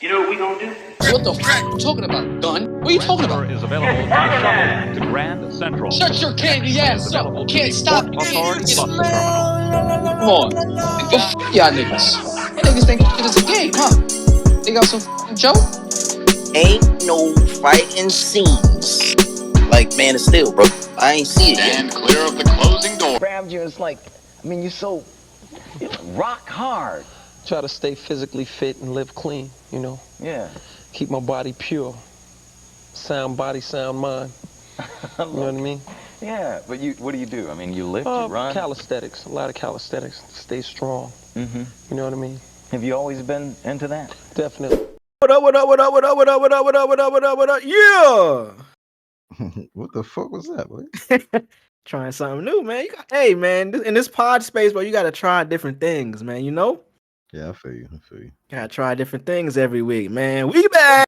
You know what we gonna do? What the f*** you talking about, gun? What are you talking about? Is available to shuttle to Grand Central. Shut your candy ass up. Can't stop me. Authority bus terminal. Come on. Go f*** y'all niggas. You niggas think shit is a game, huh? They got some f***ing joke? Ain't no fighting scenes like Man of Steel, bro. I ain't see it yet. Stand clear of the closing door. Grabbed you, it's like, I mean, you're so rock hard. Try to stay physically fit and live clean, you know? Yeah. Keep my body pure. Sound body, sound mind. You know what I mean? Yeah, but what do? I mean, you lift, you run? Calisthenics, a lot of calisthenics. Stay strong. Mm-hmm. You know what I mean? Have you always been into that? Definitely. What up, what up, what up, what up, what up, what up, what up, what up, what up, what up, yeah! What the fuck was that, boy? Trying something new, man. Hey, man, in this pod space, bro, you gotta try different things, man, you know? Yeah, I feel you. Gotta try different things every week, man. We back!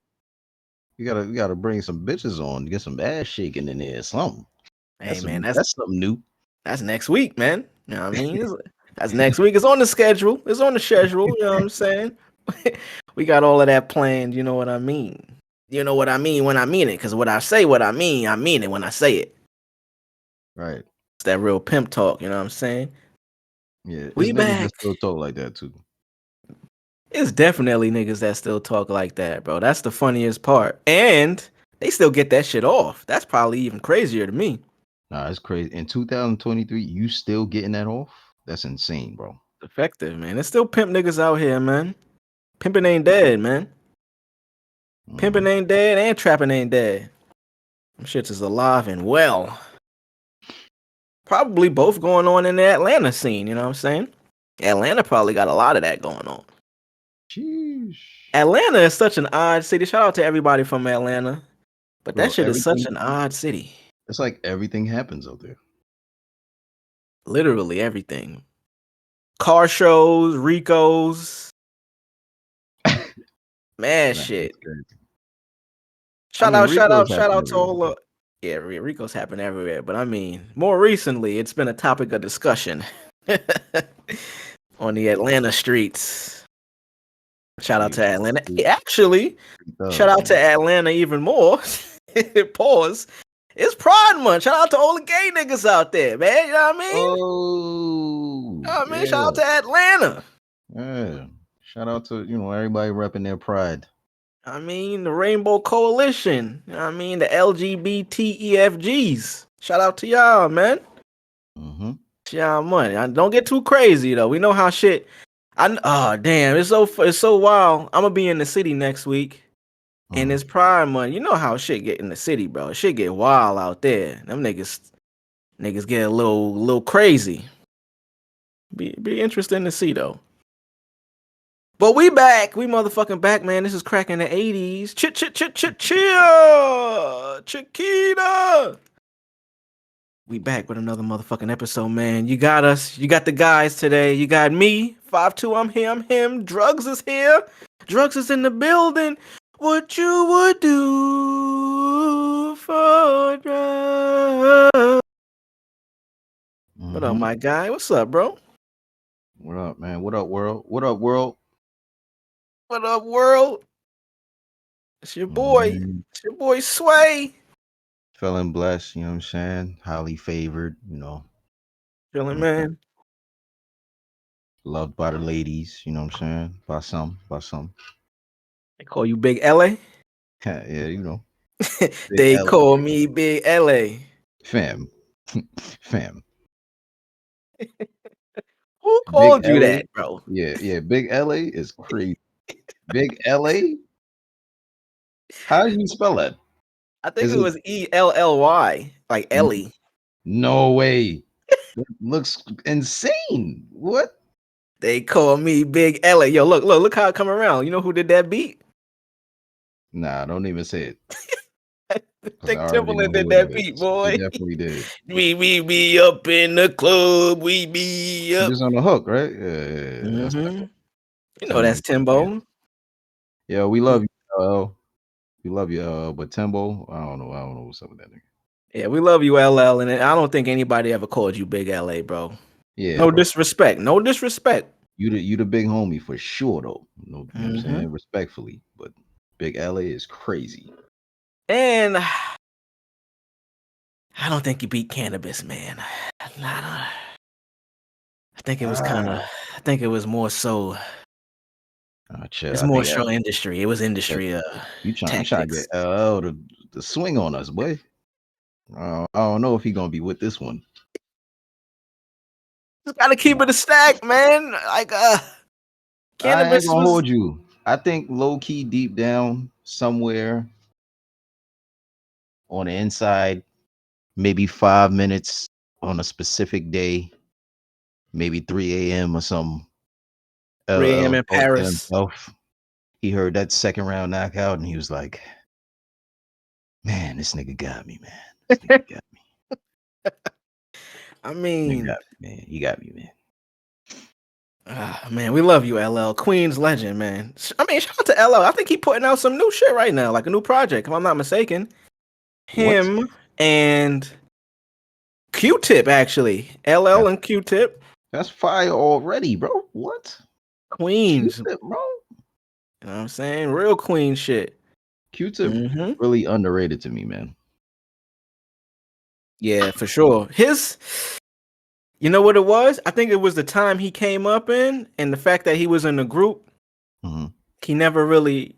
You gotta bring some bitches on to get some ass shaking in there or something. Hey, man, that's something new. That's next week, man. You know what I mean? That's next week. It's on the schedule. You know what I'm saying? We got all of that planned, you know what I mean? You know what I mean when I mean it, because what I say what I mean it when I say it. Right. It's that real pimp talk, you know what I'm saying? Yeah. We niggas back. that still talk like that too. It's definitely niggas that still talk like that, bro. That's the funniest part. And they still get that shit off. That's probably even crazier to me. Nah, it's crazy. In 2023, you still getting that off? That's insane, bro. Effective, man. There's still pimp niggas out here, man. Pimping ain't dead, man. Pimping ain't dead and trapping ain't dead. Them shits is alive and well. Probably both going on in the Atlanta scene, you know what I'm saying? Atlanta probably got a lot of that going on. Sheesh. Atlanta is such an odd city. Shout out to everybody from Atlanta. But that Bro, shit is such an odd city. It's like everything happens out there. Literally everything. Car shows, Ricos. Man, shit. Shout out to all the... Yeah, Ricos happen everywhere. But I mean, more recently, it's been a topic of discussion on the Atlanta streets. Shout out to Atlanta. Actually, shout out to Atlanta even more. Pause. It's Pride Month. Shout out to all the gay niggas out there, man. You know what I mean? Oh, you know what I mean? Shout out to Atlanta. Yeah. Shout out to, everybody repping their pride. I mean, the Rainbow Coalition. You know what I mean? The LGBTEFGs. Shout out to y'all, man. Mm-hmm. Y'all money. Don't get too crazy, though. We know how shit... damn, it's so wild. I'm gonna be in the city next week, and it's Pride Month. You know how shit get in the city, bro. Shit get wild out there. Them niggas get a little crazy. Be interesting to see though. But we back. We motherfucking back, man. This is cracking the 80s. Chiquita. We back with another motherfucking episode, man. You got us. You got the guys today. You got me. 5'2", I'm here, I'm him. Drugs is here. Drugs is in the building. What you would do for drugs. What up, my guy? What's up, bro? What up, man? What up, world? What up, world? What up, world? It's your boy. It's your boy, Sway. Feeling blessed, you know what I'm saying? Highly favored, Feeling, man. Loved by the ladies, you know what I'm saying? By some. They call you Big Elly? Yeah, They call me Big Elly. Fam. Who called you Elly, that, bro? Yeah, Big Elly is crazy. Big Elly? How do you spell that? I think it was ELLY, like Ellie. No way. It looks insane. What? They call me Big Elly. Yo, look how it come around. You know who did that beat? Nah, don't even say it. I think Timbaland did that beat, boy. He definitely did. We be up in the club. We be up. Just on the hook, right? Yeah. Mm-hmm. You know that's Timbo. Yeah, we love you. We love you, but Timbo, I don't know what's up with that nigga. Yeah, we love you, LL, and I don't think anybody ever called you Big LA, bro. Yeah. No disrespect. You the big homie for sure though. You know what I'm Mhm. saying? Respectfully. But Big Elly is crazy. And I don't think he beat Cannabis, man. I think it was kind of. Ah, I think it was more so. chill. It's I more think so industry. It was industry you trying to tactics. get LL to swing on us, boy. I don't know if he gonna be with this one. Just gotta keep it a stack, man. Like I ain't Cannabis gonna was hold you. I think low key deep down somewhere on the inside, maybe 5 minutes on a specific day, maybe 3 a.m. or something. 3 a.m. LL in thought to Paris. himself. He heard that second round knockout and he was like, "Man, this nigga got me, man. This nigga got me. I Nigga mean, got me, man. He got me, man." man, we love you, LL. Queens legend, man. I mean, shout out to LL. I think he putting out some new shit right now, like a new project, if I'm not mistaken. What? Him and Q-Tip, actually. LL That's, and Q-Tip. that's fire already, bro. What? Queens. Q-Tip, bro. You know what I'm saying? Real queen shit. Q-Tip Mm-hmm. really underrated to me, man. Yeah, for sure. You know what it was? I think it was the time he came up in and the fact that he was in the group. Mm-hmm. He never really,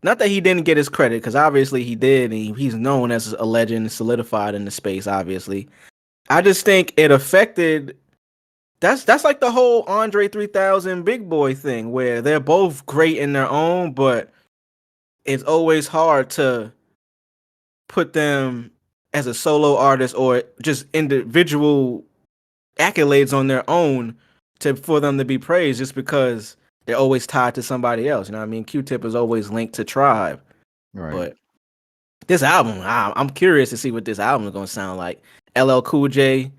not that he didn't get his credit, because obviously he did. And he's known as a legend, solidified in the space, obviously. I just think it affected. That's like the whole Andre 3000 Big Boy thing, where they're both great in their own, but it's always hard to put them as a solo artist or just individual accolades on their own for them to be praised, just because they're always tied to somebody else. You know what I mean? Q-Tip is always linked to Tribe, Right. but this album, I'm curious to see what this album is gonna sound like. LL Cool J.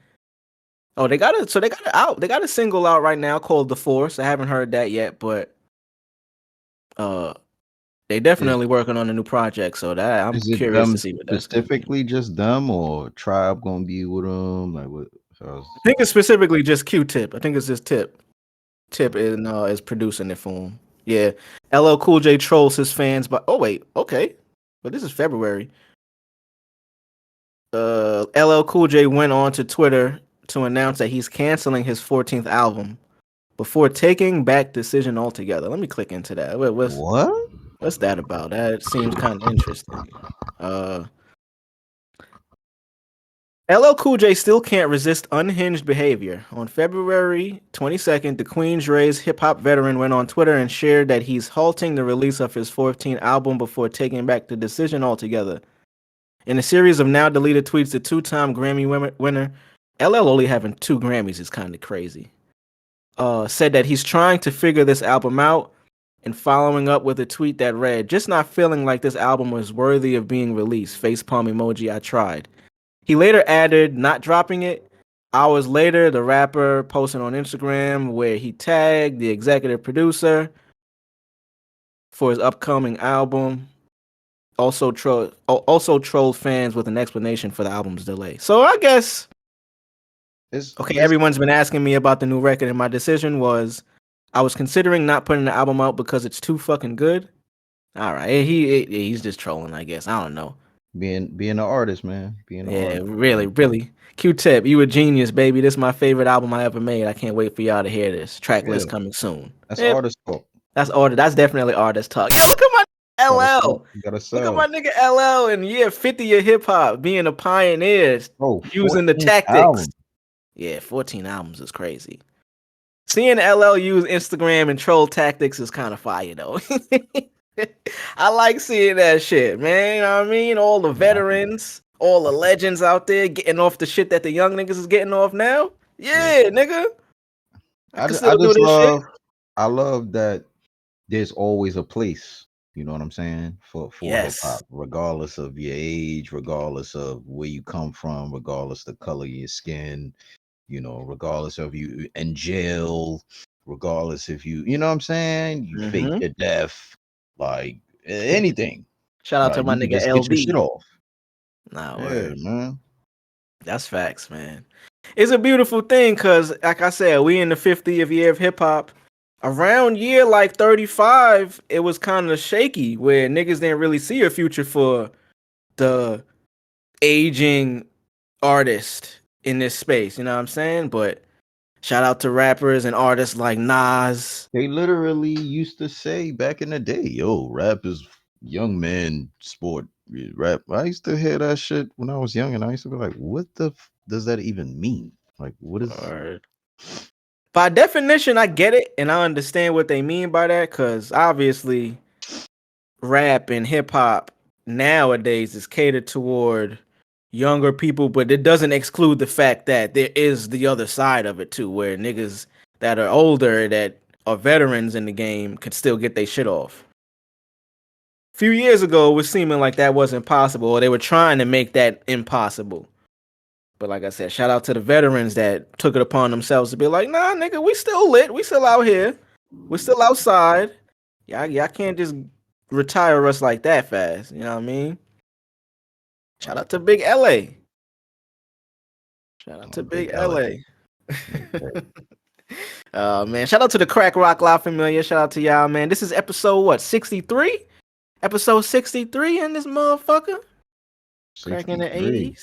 Oh, they got it out. They got a single out right now called The Force. I haven't heard that yet, but uh, they Is definitely working on a new project. So that I'm is it curious to them see what that's gonna be. specifically, just them, or Tribe gonna be with them? Like what? I think it's specifically just Q-Tip. I think it's just Tip. Tip is producing it for him. Yeah, LL Cool J trolls his fans, but oh wait, okay, but this is February. LL Cool J went on to Twitter to announce that he's canceling his 14th album before taking back decision altogether. Let me click into that. What? What's that about? That seems kind of interesting. LL Cool J still can't resist unhinged behavior. On February 22nd, the Queensrÿche hip-hop veteran went on Twitter and shared that he's halting the release of his 14th album before taking back the decision altogether. In a series of now-deleted tweets, the two-time Grammy winner, LL only having 2 Grammys is kind of crazy, said that he's trying to figure this album out, and following up with a tweet that read, "Just not feeling like this album was worthy of being released. Facepalm emoji, I tried." He later added, not dropping it. Hours later, the rapper posted on Instagram where he tagged the executive producer for his upcoming album. Also trolled fans with an explanation for the album's delay. So I guess, okay, everyone's been asking me about the new record, and my decision was I was considering not putting the album out because it's too fucking good. All right, he's just trolling, I guess. I don't know. Being an artist, man. Being an Yeah, artist. really. Q-Tip, you a genius, baby. This is my favorite album I ever made. I can't wait for y'all to hear this. Track list Yeah, coming soon. that's Yep, artist talk. that's definitely artist talk. Yeah, look at my Gotta sell. LL. You gotta Look at my sell. nigga LL in year 50 of hip hop, being a pioneer, Bro, using the 14 tactics. albums. Yeah, 14 albums is crazy. Seeing LL use Instagram and troll tactics is kind of fire, though. I like seeing that shit, man. You know what I mean? All the veterans, all the legends out there getting off the shit that the young niggas is getting off now. Yeah, nigga. I can still do this shit. I love that there's always a place, you know what I'm saying, for hip Yes. hop, regardless of your age, regardless of where you come from, regardless the color of your skin, you know, regardless of you in jail, regardless if you know what I'm saying, you fake your death, like anything. Shout out to Like my you can nigga just get your shit LB. off. Nah, Yeah, word. man. That's facts, man. It's a beautiful thing because, like I said, we in the 50th year of hip hop. Around year like 35, it was kind of shaky where niggas didn't really see a future for the aging artist in this space. You know what I'm saying? But shout out to rappers and artists like Nas. They literally used to say back in the day, yo, rap is young man sport. Rap. I used to hear that shit when I was young, and I used to be like, what does that even mean? Like, what is. Or by definition, I get it and I understand what they mean by that because obviously rap and hip hop nowadays is catered toward younger people, but it doesn't exclude the fact that there is the other side of it too, where niggas that are older that are veterans in the game could still get their shit off. A few years ago, it was seeming like that wasn't possible, or they were trying to make that impossible. But like I said, shout out to the veterans that took it upon themselves to be like, nah, nigga, we still lit. We still out here. We still outside. Y'all can't just retire us like that fast. You know what I mean? Shout out to Big Elly. Shout out to Big Elly. Man, shout out to the Crack Rock La Familia. Shout out to y'all, man. This is episode what, 63? Episode 63 in this motherfucker. Cracking the 80s.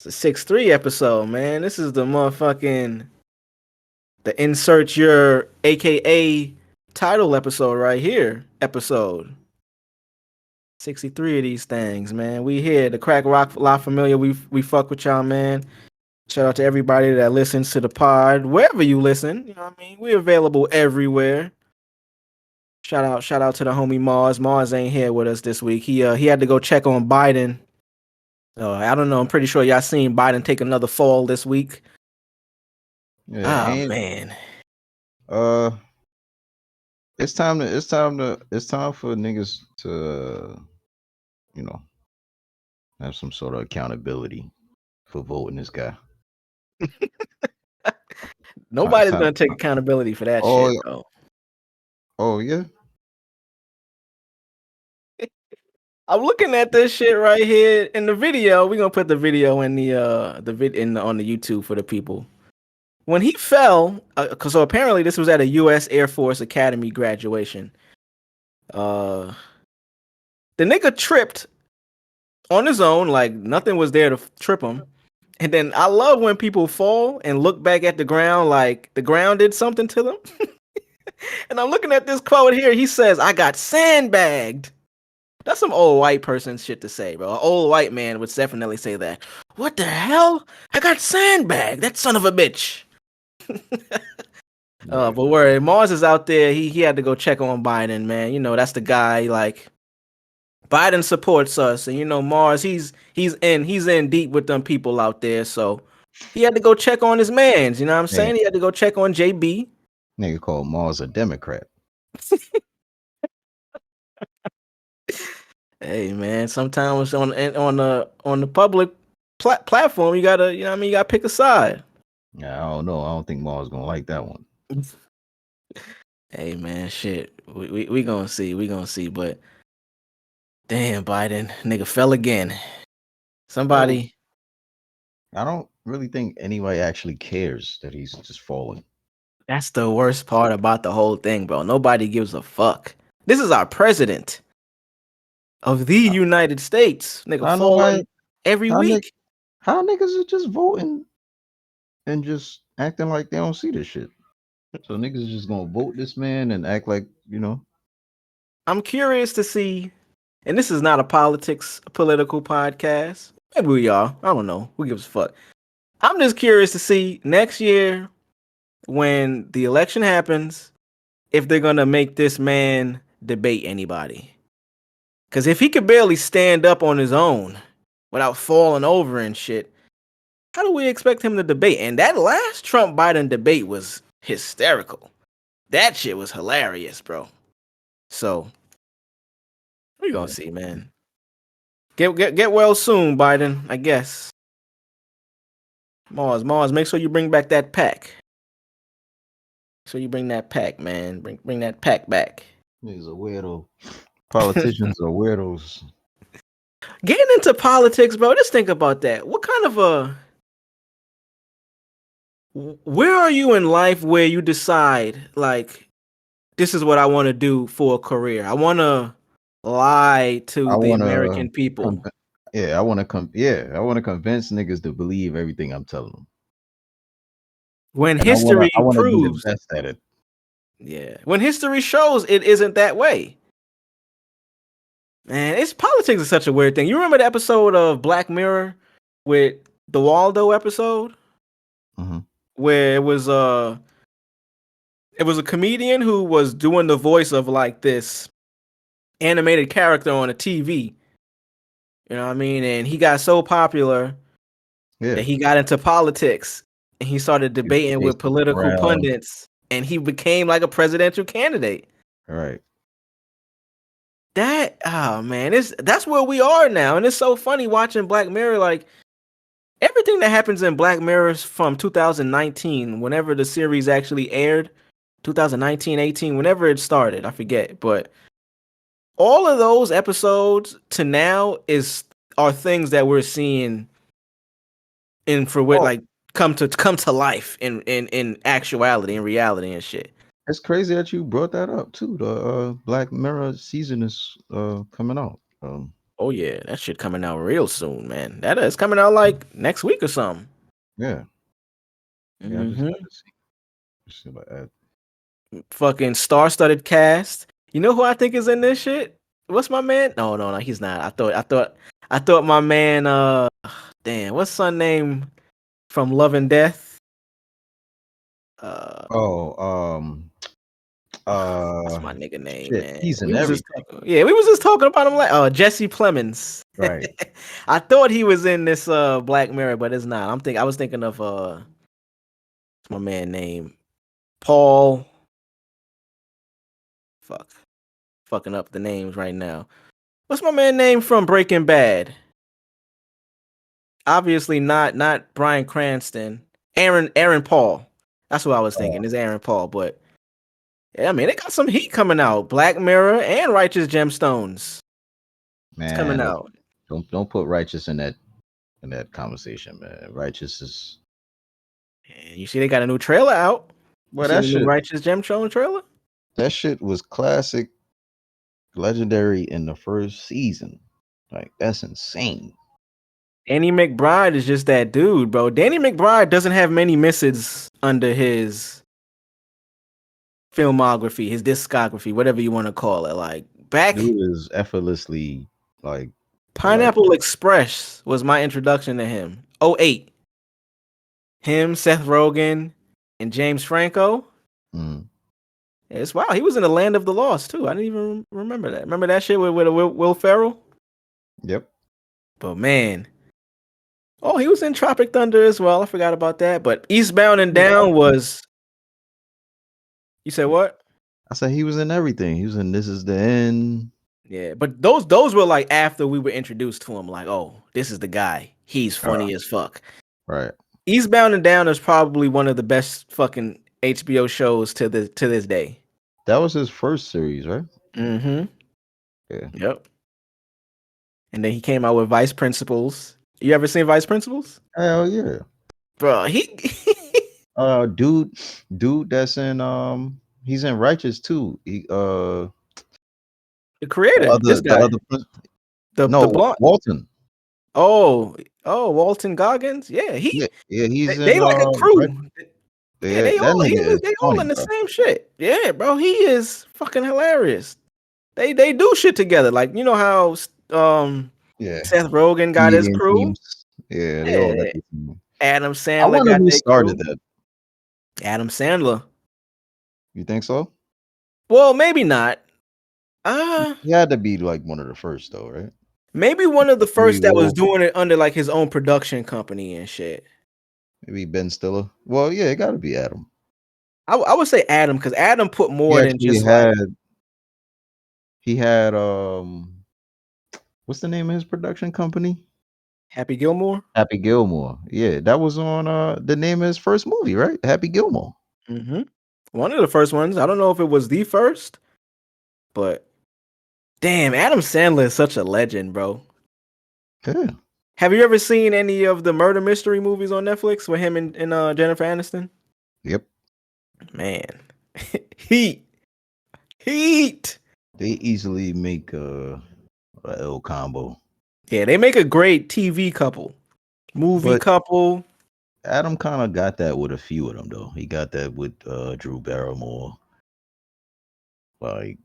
It's a 6-3 episode, man. This is the motherfucking the insert your AKA title episode right here. Episode 63 of these things, man. We here, the Crack Rock La Familia. We fuck with y'all, man. Shout out to everybody that listens to the pod, wherever you listen. You know what I mean? We're available everywhere. Shout out to the homie Mars. Mars ain't here with us this week. He had to go check on Biden. I don't know. I'm pretty sure y'all seen Biden take another fall this week. Yeah, man. It's time for niggas to, have some sort of accountability for voting this guy. Nobody's gonna take accountability for that shit, bro. Oh yeah. I'm looking at this shit right here in the video. We're gonna put the video in the on the YouTube for the people. When he fell, so apparently this was at a U.S. Air Force Academy graduation. The nigga tripped on his own, like nothing was there to trip him. And then I love when people fall and look back at the ground like the ground did something to them. And I'm looking at this quote here. He says, "I got sandbagged." That's some old white person shit to say, bro. An old white man would definitely say that. What the hell? I got sandbagged. That son of a bitch. But where Mars is out there, he had to go check on Biden, man. You know, that's the guy. Like, Biden supports us, and you know, Mars, he's in deep with them people out there. So he had to go check on his mans. You know what I'm saying? He had to go check on JB. Nigga called Mars a Democrat. Hey man, sometimes on the public platform, you gotta, you know what I mean, you gotta pick a side. Yeah, I don't know. I don't think Mars gonna like that one. Hey man, shit, we gonna see, but damn, Biden, nigga fell again. Somebody. I don't really think anybody actually cares that he's just falling. That's the worst part about the whole thing, bro. Nobody gives a fuck. This is our president of the United States, nigga, falling every week. How niggas are just voting and just acting like they don't see this shit? So niggas is just gonna vote this man and act like, you know. I'm curious to see, and this is not a political podcast. Maybe we are. I don't know. Who gives a fuck? I'm just curious to see next year when the election happens if they're gonna make this man debate anybody. Because if he could barely stand up on his own without falling over and shit, how do we expect him to debate? And that last Trump-Biden debate was hysterical. That shit was hilarious, bro. So, we're going to see, man. Get well soon, Biden, I guess. Mars, make sure you bring back that pack. So you bring that pack, man. Bring that pack back. He's a weirdo. Politicians are weirdos. Getting into politics, bro. Just think about that. What kind of Where are you in life where you decide like this is what I want to do for a career? I want to lie I to the want American to people. yeah, I want to I want to convince niggas to believe everything I'm telling them. When And history I want to be the proves, best at it. yeah, when history shows it isn't that way. Man, it's politics is such a weird thing. You remember the episode of Black Mirror with the Waldo episode Mhm. where it was a comedian who was doing the voice of like this animated character on a TV. You know what I mean? And he got so popular Yeah. that he got into politics and he started He was debating with chasing political around. pundits and he became like a presidential candidate. All right. That man, that's where we are now. And it's so funny watching Black Mirror. Like everything that happens in Black Mirror from 2019, whenever the series actually aired, 2019, 18, whenever it started, I forget. But all of those episodes to now are things that we're seeing in for what Oh, like come to life in actuality, in reality and shit. it's crazy that you brought that up too. The Black Mirror season is coming out. Oh yeah, that shit coming out real soon, man. That is coming out like next week or something. Yeah. Yeah, I just Mm-hmm. got to see about that. Fucking star-studded cast. You know who I think is in this shit? What's my man? No, he's not. I thought my man. Damn, what's son name from Love and Death? Oh, What's my nigga name, shit, man? he's in We was just everything. we was just talking about him like Jesse Plemons. Right. I thought he was in this Black Mirror, but it's not. I was thinking of what's my man name? Paul. Fucking up the names right now. What's my man name from Breaking Bad? Obviously not Bryan Cranston. Aaron Paul. That's what I was thinking. It's Aaron Paul, but yeah, I mean, they got some heat coming out. Black Mirror and Righteous Gemstones. Man, It's coming out. don't put Righteous in that conversation, man. Righteous is And you see they got a new trailer out. well, You see the new Righteous Gemstone trailer? that shit was classic, legendary in the first season. Like that's insane. Danny McBride is just that dude, bro. Danny McBride doesn't have many misses under his filmography, his discography, whatever you want to call it. Like back Dude is effortlessly like Pineapple Express was my introduction to him. 08. Him, Seth Rogen, and James Franco. mm, It's wow. He was in the Land of the Lost too. I didn't even remember that. Remember that shit with Will Ferrell? yep. But man, oh, he was in Tropic Thunder as well. I forgot about that. But Eastbound and Down was. You said what? I said he was in everything. He was in This Is the End. Yeah, but those were like after we were introduced to him. Like, oh, this is the guy. He's funny as fuck. Right. Eastbound and Down is probably one of the best fucking HBO shows to this day. That was his first series, right? Mm-hmm. Yeah. Yep. And then he came out with Vice Principals. You ever seen Vice Principals? Hell yeah. Bro, he Dude that's in he's in Righteous too. He the creator. This guy. The blonde. Walton. Oh, Walton Goggins. Yeah, Yeah, he's they in like a crew. Yeah, they that all nigga is they all funny, in the bro. same shit. Yeah, bro, he is fucking hilarious. They do shit together. Like, you know how Yeah. Seth Rogen got his Comedian crew. teams. Yeah, they all got their team. Adam I Sandler wonder got who their started crew. that. Adam Sandler. You think so? Well, maybe not. He had to be like one of the first though, right? Maybe one of the first that was Wolf. doing it under like his own production company and shit. Maybe Ben Stiller. Well, yeah, it gotta be Adam. I would say Adam because Adam put more He than actually just had like he had what's the name of his production company? Happy Gilmore. Happy Gilmore. Yeah, that was on the name of his first movie, right? Happy Gilmore. Mm-hmm. One of the first ones. I don't know if it was the first, but damn, Adam Sandler is such a legend, bro. Yeah. Have you ever seen any of the murder mystery movies on Netflix with him and Jennifer Aniston? Yep. Man, heat. They easily make a L combo. Yeah, they make a great TV couple, movie But couple. Adam kind of got that with a few of them though. He got that with Drew Barrymore. Like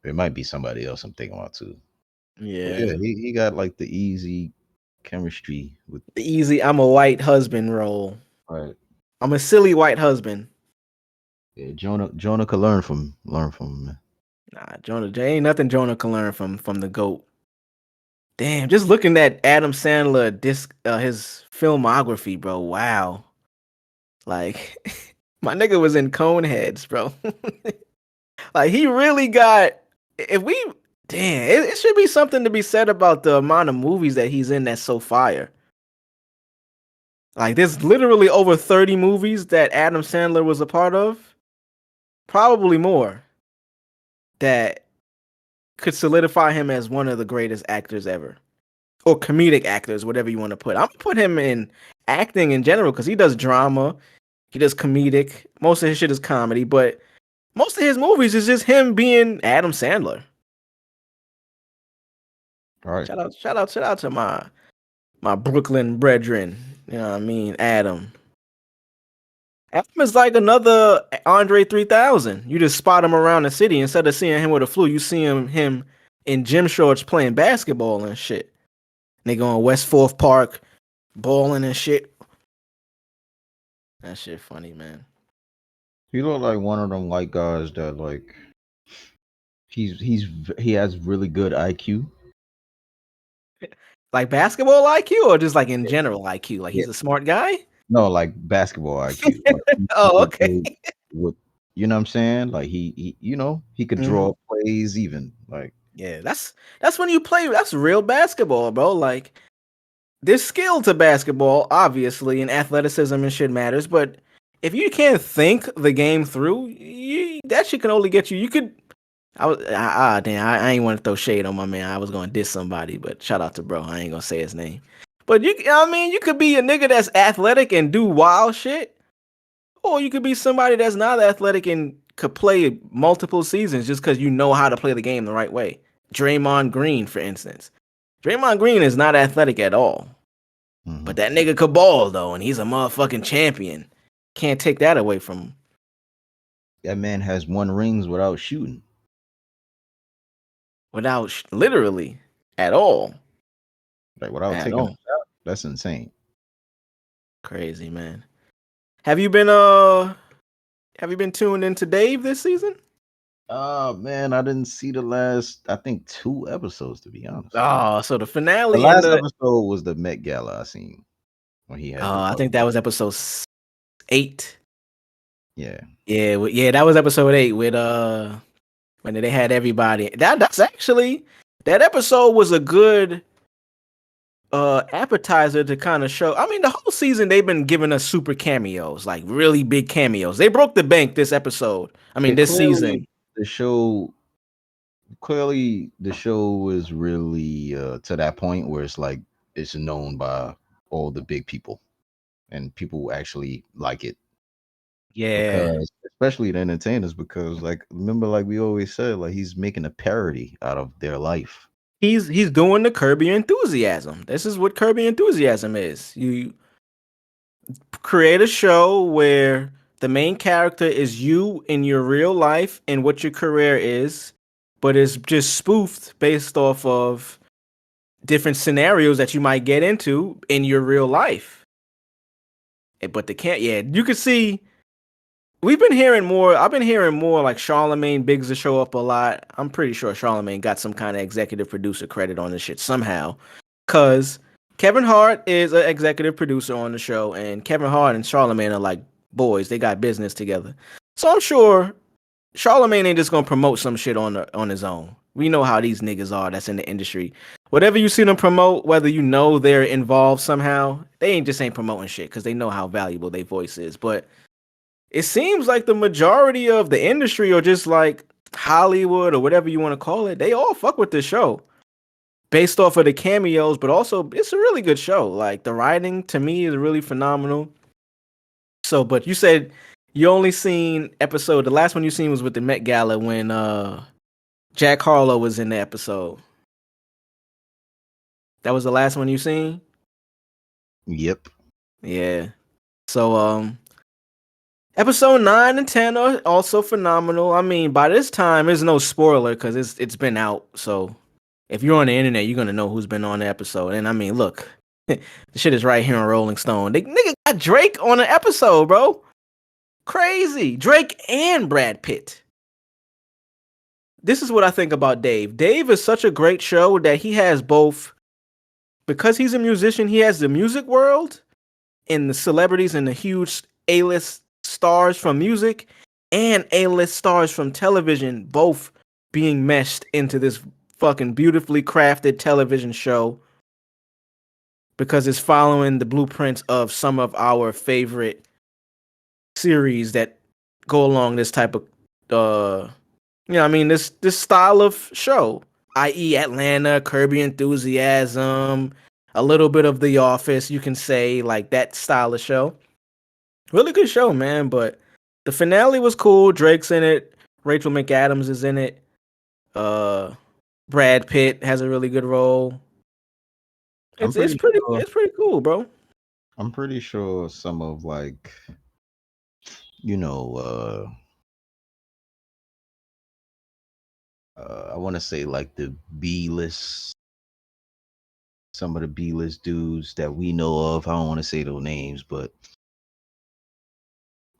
it might be somebody else I'm thinking about too. But Yeah, yeah, he got like the easy chemistry with the easy. I'm a white husband role. right. I'm a silly white husband. Yeah, Jonah could learn from him, man. Nah, there ain't nothing Jonah can learn from the GOAT. Damn, just looking at Adam Sandler his filmography, bro. Wow. Like my nigga was in Coneheads, bro. Like he really got it should be something to be said about the amount of movies that he's in that's so fire. Like there's literally over 30 movies that Adam Sandler was a part of. Probably more. That could solidify him as one of the greatest actors ever. Or comedic actors, whatever you want to put. I'm gonna put him in acting in general because he does drama, he does comedic. Most of his shit is comedy, but most of his movies is just him being Adam Sandler. All right. Shout out to my Brooklyn brethren. You know what I mean? Adam. Adam is like another Andre 3000. You just spot him around the city. Instead of seeing him with a flu, you see him in gym shorts playing basketball and shit. Nigga on West 4th Park, balling and shit. That shit funny, man. He look like one of them white guys that like he has really good IQ. Like basketball IQ or just like in general IQ? Like he's a smart guy? No, like basketball IQ. Like, Oh, okay. With you know what I'm saying? Like he he could draw plays even. Like Yeah, that's when you play. That's real basketball, bro. Like there's skill to basketball, obviously, and athleticism and shit matters. But if you can't think the game through, that shit can only get you. You could. Damn, I ain't want to throw shade on my man. I was gonna diss somebody, but shout out to bro. I ain't gonna say his name. But you could be a nigga that's athletic and do wild shit, or you could be somebody that's not athletic and could play multiple seasons just because you know how to play the game the right way. Draymond Green, for instance. Draymond Green is not athletic at all. But that nigga could ball, though, and he's a motherfucking champion. Can't take that away from him. that man has won rings without shooting. Without literally at all. Like without taking a shot. That's insane. Crazy, man. Have you been tuned into Dave this season? Man, I didn't see the last, I think 2 episodes to be honest. Oh, so the finale. The last episode was the Met Gala I seen when he had. I think that was episode 8. Yeah. Yeah, that was episode 8 with when they had everybody. That's actually, that episode was a good appetizer to kind of show. I mean, the whole season they've been giving us super cameos, like really big cameos. They broke the bank this episode. I mean, this season. The show is really to that point where it's like it's known by all the big people and people actually like it. Yeah. Because, especially the entertainers, because like remember, like we always said, like he's making a parody out of their life. He's doing the Curb Your Enthusiasm. This is what Curb Your Enthusiasm is. You create a show where the main character is you in your real life and what your career is, but it's just spoofed based off of different scenarios that you might get into in your real life. But you could see. I've been hearing more like Charlemagne Biggs to show up a lot. I'm pretty sure Charlemagne got some kind of executive producer credit on this shit somehow. Cause Kevin Hart is an executive producer on the show, and Kevin Hart and Charlemagne are like boys. They got business together. So I'm sure Charlemagne ain't just gonna promote some shit on his own. We know how these niggas are that's in the industry. Whatever you see them promote, whether you know they're involved somehow, they ain't promoting shit because they know how valuable their voice is. But it seems like the majority of the industry, or just like Hollywood or whatever you want to call it, they all fuck with this show. based off of the cameos, but also it's a really good show. Like the writing to me is really phenomenal. So, but you said you only seen episode. The last one you seen was with the Met Gala when Jack Harlow was in the episode. That was the last one you seen? Yep. Yeah. So episode 9 and 10 are also phenomenal. I mean, by this time there's no spoiler because it's been out. So if you're on the internet, you're gonna know who's been on the episode. And I mean, look, the shit is right here on Rolling Stone. They nigga got Drake on the episode, bro. Crazy. Drake and Brad Pitt. This is what I think about Dave. Dave is such a great show that he has both. Because he's a musician, he has the music world and the celebrities and the huge A-list stars from music and A-list stars from television both being meshed into this fucking beautifully crafted television show because it's following the blueprints of some of our favorite series that go along this type of this style of show, i.e. Atlanta, Curb Your Enthusiasm, a little bit of The Office, you can say, like that style of show. Really good show, man, but the finale was cool. Drake's in it. Rachel McAdams is in it. Brad Pitt has a really good role. It's pretty cool, bro. I'm pretty sure some of like, I want to say like the B-list, some of the B-list dudes that we know of. I don't want to say those names, but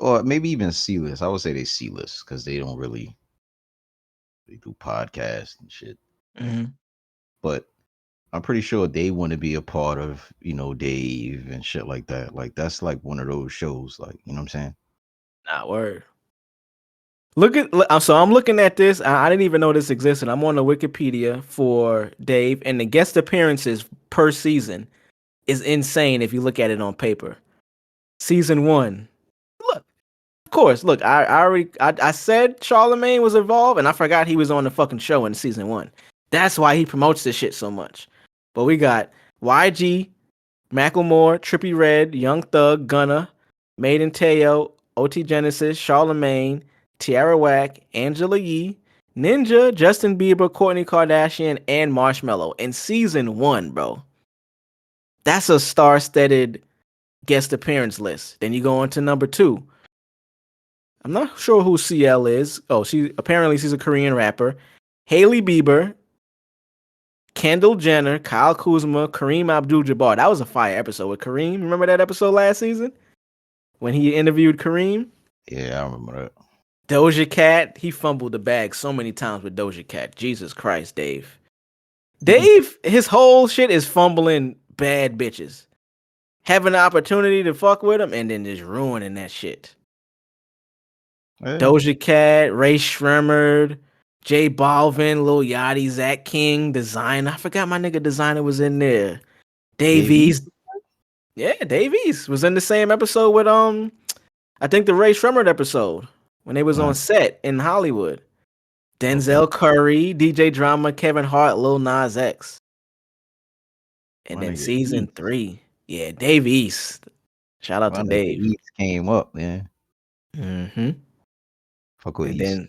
or maybe even C-list. I would say they C-list because they don't really do podcasts and shit. Mm-hmm. But I'm pretty sure they want to be a part of, Dave and shit like that. Like that's like one of those shows, like, you know what I'm saying? Nah, word. So I'm looking at this. I didn't even know this existed. I'm on the Wikipedia for Dave, and the guest appearances per season is insane if you look at it on paper. Season 1. Look, of course, look, I said Charlemagne was involved, and I forgot he was on the fucking show in season 1. That's why he promotes this shit so much. But we got YG, Macklemore, Trippie Redd, Young Thug, Gunna, Maiden Teo, OT Genesis, Charlemagne, Tierra Whack, Angela Yee, Ninja, Justin Bieber, Kourtney Kardashian, and Marshmello in season 1, bro. That's a star-studded guest appearance list. Then you go on to number 2. I'm not sure who CL is. Oh, she's a Korean rapper. Hailey Bieber, Kendall Jenner, Kyle Kuzma, Kareem Abdul-Jabbar. That was a fire episode with Kareem. Remember that episode last season when he interviewed Kareem? Yeah, I remember that. Doja Cat, he fumbled the bag so many times with Doja Cat. Jesus Christ, Dave. Dave, his whole shit is fumbling bad bitches. Having the opportunity to fuck with them and then just ruining that shit. Yeah. Doja Cat, Ray Shremmerd, J Balvin, Lil Yachty, Zach King, Designer. I forgot my nigga Designer was in there. Davies. Yeah, Davies was in the same episode with I think the Ray Shremmerd episode when they was on set in Hollywood. Denzel Curry, DJ Drama, Kevin Hart, Lil Nas X. And then season 3. Yeah, Dave East. Shout out to Dave. East came up, man. Mm-hmm. Fuck with And East. then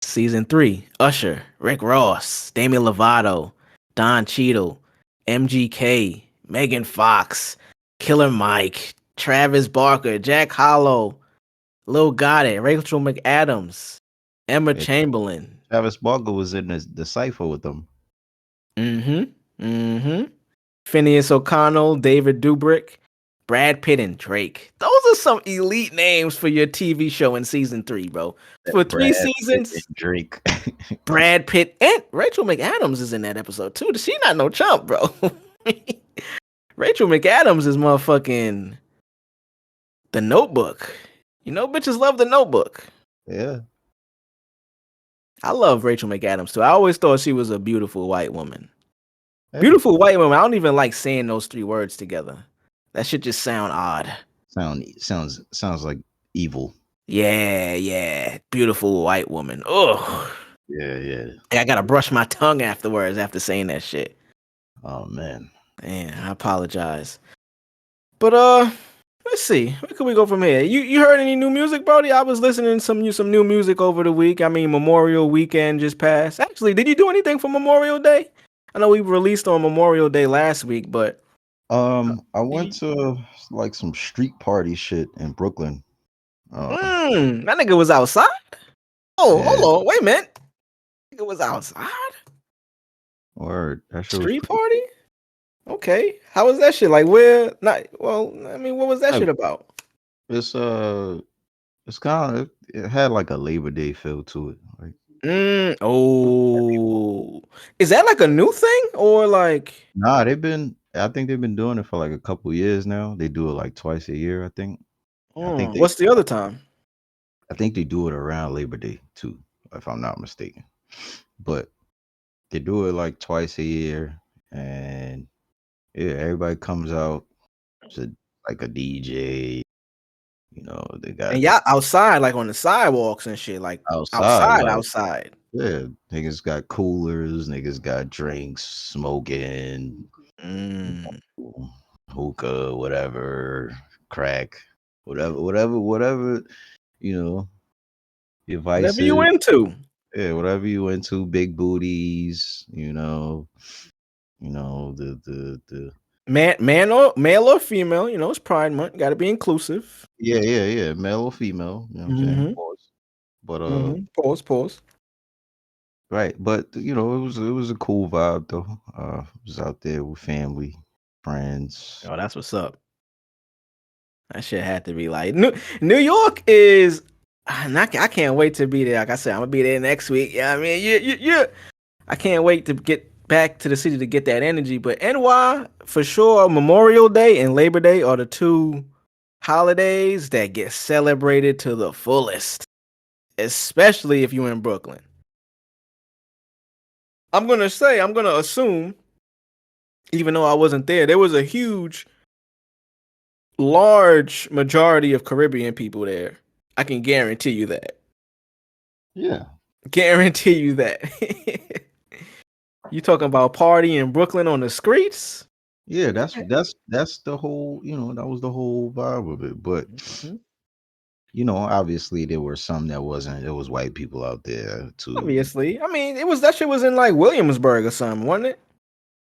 season 3, Usher, Rick Ross, Demi Lovato, Don Cheadle, MGK, Megan Fox, Killer Mike, Travis Barker, Jack Harlow, Lil Gotti, Rachel McAdams, Emma Chamberlain. Travis Barker was in the cypher with them. Phineas O'Connell, David Dobrik, Brad Pitt, and Drake. Those are some elite names for your TV show in season 3, bro. For 3 seasons, Drake, Brad Pitt, and Rachel McAdams is in that episode too. She not no chump, bro. Rachel McAdams is motherfucking The Notebook. You know, bitches love The Notebook. Yeah. I love Rachel McAdams too. I always thought she was a beautiful white woman. Yeah. Beautiful white woman. I don't even like saying those 3 words together. That shit just sound odd. Sounds like evil. Yeah. Beautiful white woman. Ugh. Yeah. I gotta brush my tongue afterwards after saying that shit. Oh man. Man, I apologize. But let's see. Where can we go from here? You heard any new music, Brody? I was listening to some new music over the week. I mean, Memorial Weekend just passed. Actually, did you do anything for Memorial Day? I know we released on Memorial Day last week, but I went to like some street party shit in Brooklyn. that nigga was outside. Oh, Yeah. hold on, wait a minute. Nigga was outside. Word. That shit was Street pretty. party. Okay, how was that shit? Like, where? Not well. I mean, what was that shit about? It's kind of it had like a Labor Day feel to it. Like Oh, is that like a new thing or like? nah, I think they've been doing it for like a couple years now. They do it like twice a year, I think. What's the other time? I think they do it around Labor Day too, if I'm not mistaken. But they do it like twice a year, and yeah, everybody comes out to like a DJ. You know, they got And y'all outside, like on the sidewalks and shit, like outside, like outside. yeah, niggas got coolers, niggas got drinks, smoking, hookah, whatever, crack, whatever, you know, your Whatever you vices. into. Yeah, whatever you into, big booties, the Male or female, it's Pride Month. Got to be inclusive. yeah, male or female, you know what I'm saying? Pause. But Pause. right, but it was a cool vibe though. Was out there with family, friends. Oh, that's what's up. That shit had to be like New York is. I can't wait to be there. Like I said, I'm gonna be there next week. Yeah, I mean, you. I can't wait to get back to the city to get that energy. But NY for sure, Memorial Day and Labor Day are the two holidays that get celebrated to the fullest, especially if you're in Brooklyn. I'm gonna assume, even though I wasn't there was a large majority of Caribbean people there. I can guarantee you that. Yeah. Guarantee you that. You talking about party in Brooklyn on the streets? Yeah, that's the whole, that was the whole vibe of it. But obviously there were some that wasn't. There was white people out there too. Obviously. I mean, that shit was in like Williamsburg or something, wasn't it?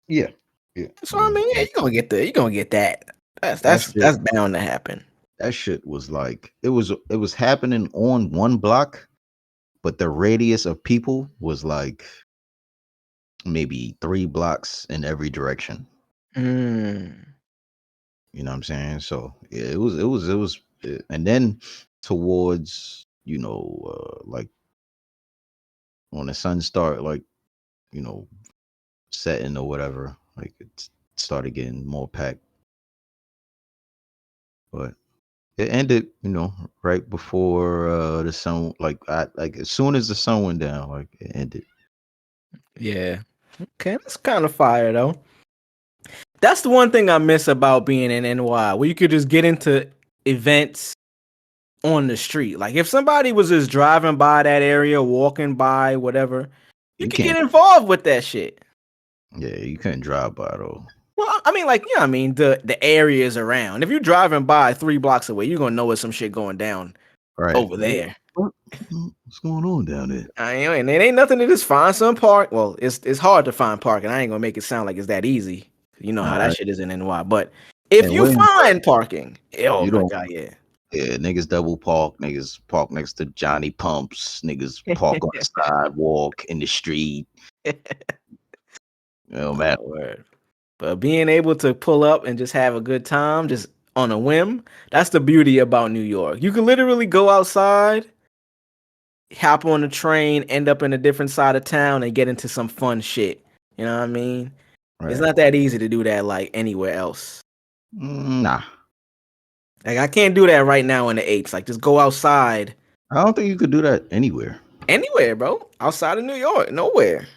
Yeah. So I mean, yeah, you're gonna get that. That's bound to happen. That shit was like it was happening on one block, but the radius of people was like maybe 3 blocks in every direction. You know what I'm saying? So yeah, it was, and then towards like when the sun started like setting or whatever, like it started getting more packed. But it ended, right before the sun, like as soon as the sun went down, like it ended. Yeah. Okay, that's kind of fire though. That's the one thing I miss about being in NY, where you could just get into events on the street. Like if somebody was just driving by that area, walking by, whatever, you could get involved with that shit. Yeah, you couldn't drive by though. Well, I mean, the areas around. If you're driving by 3 blocks away, you're gonna know there's some shit going down over there. What's going on down there? And it ain't nothing to just find some park. Well, it's hard to find parking. I ain't gonna make it sound like it's that easy. You know how that shit is in NY. But if you find parking, oh my god, yeah. Yeah, niggas double park, niggas park next to Johnny Pumps, niggas park on the sidewalk in the street. Man. Word. But being able to pull up and just have a good time, just on a whim, that's the beauty about New York. You can literally go outside, hop on the train, end up in a different side of town, and get into some fun shit. You know what I mean? Right. It's not that easy to do that like anywhere else. Nah. Like I can't do that right now in the 8s. Like just go outside. I don't think you could do that anywhere. Anywhere, bro. Outside of New York, nowhere.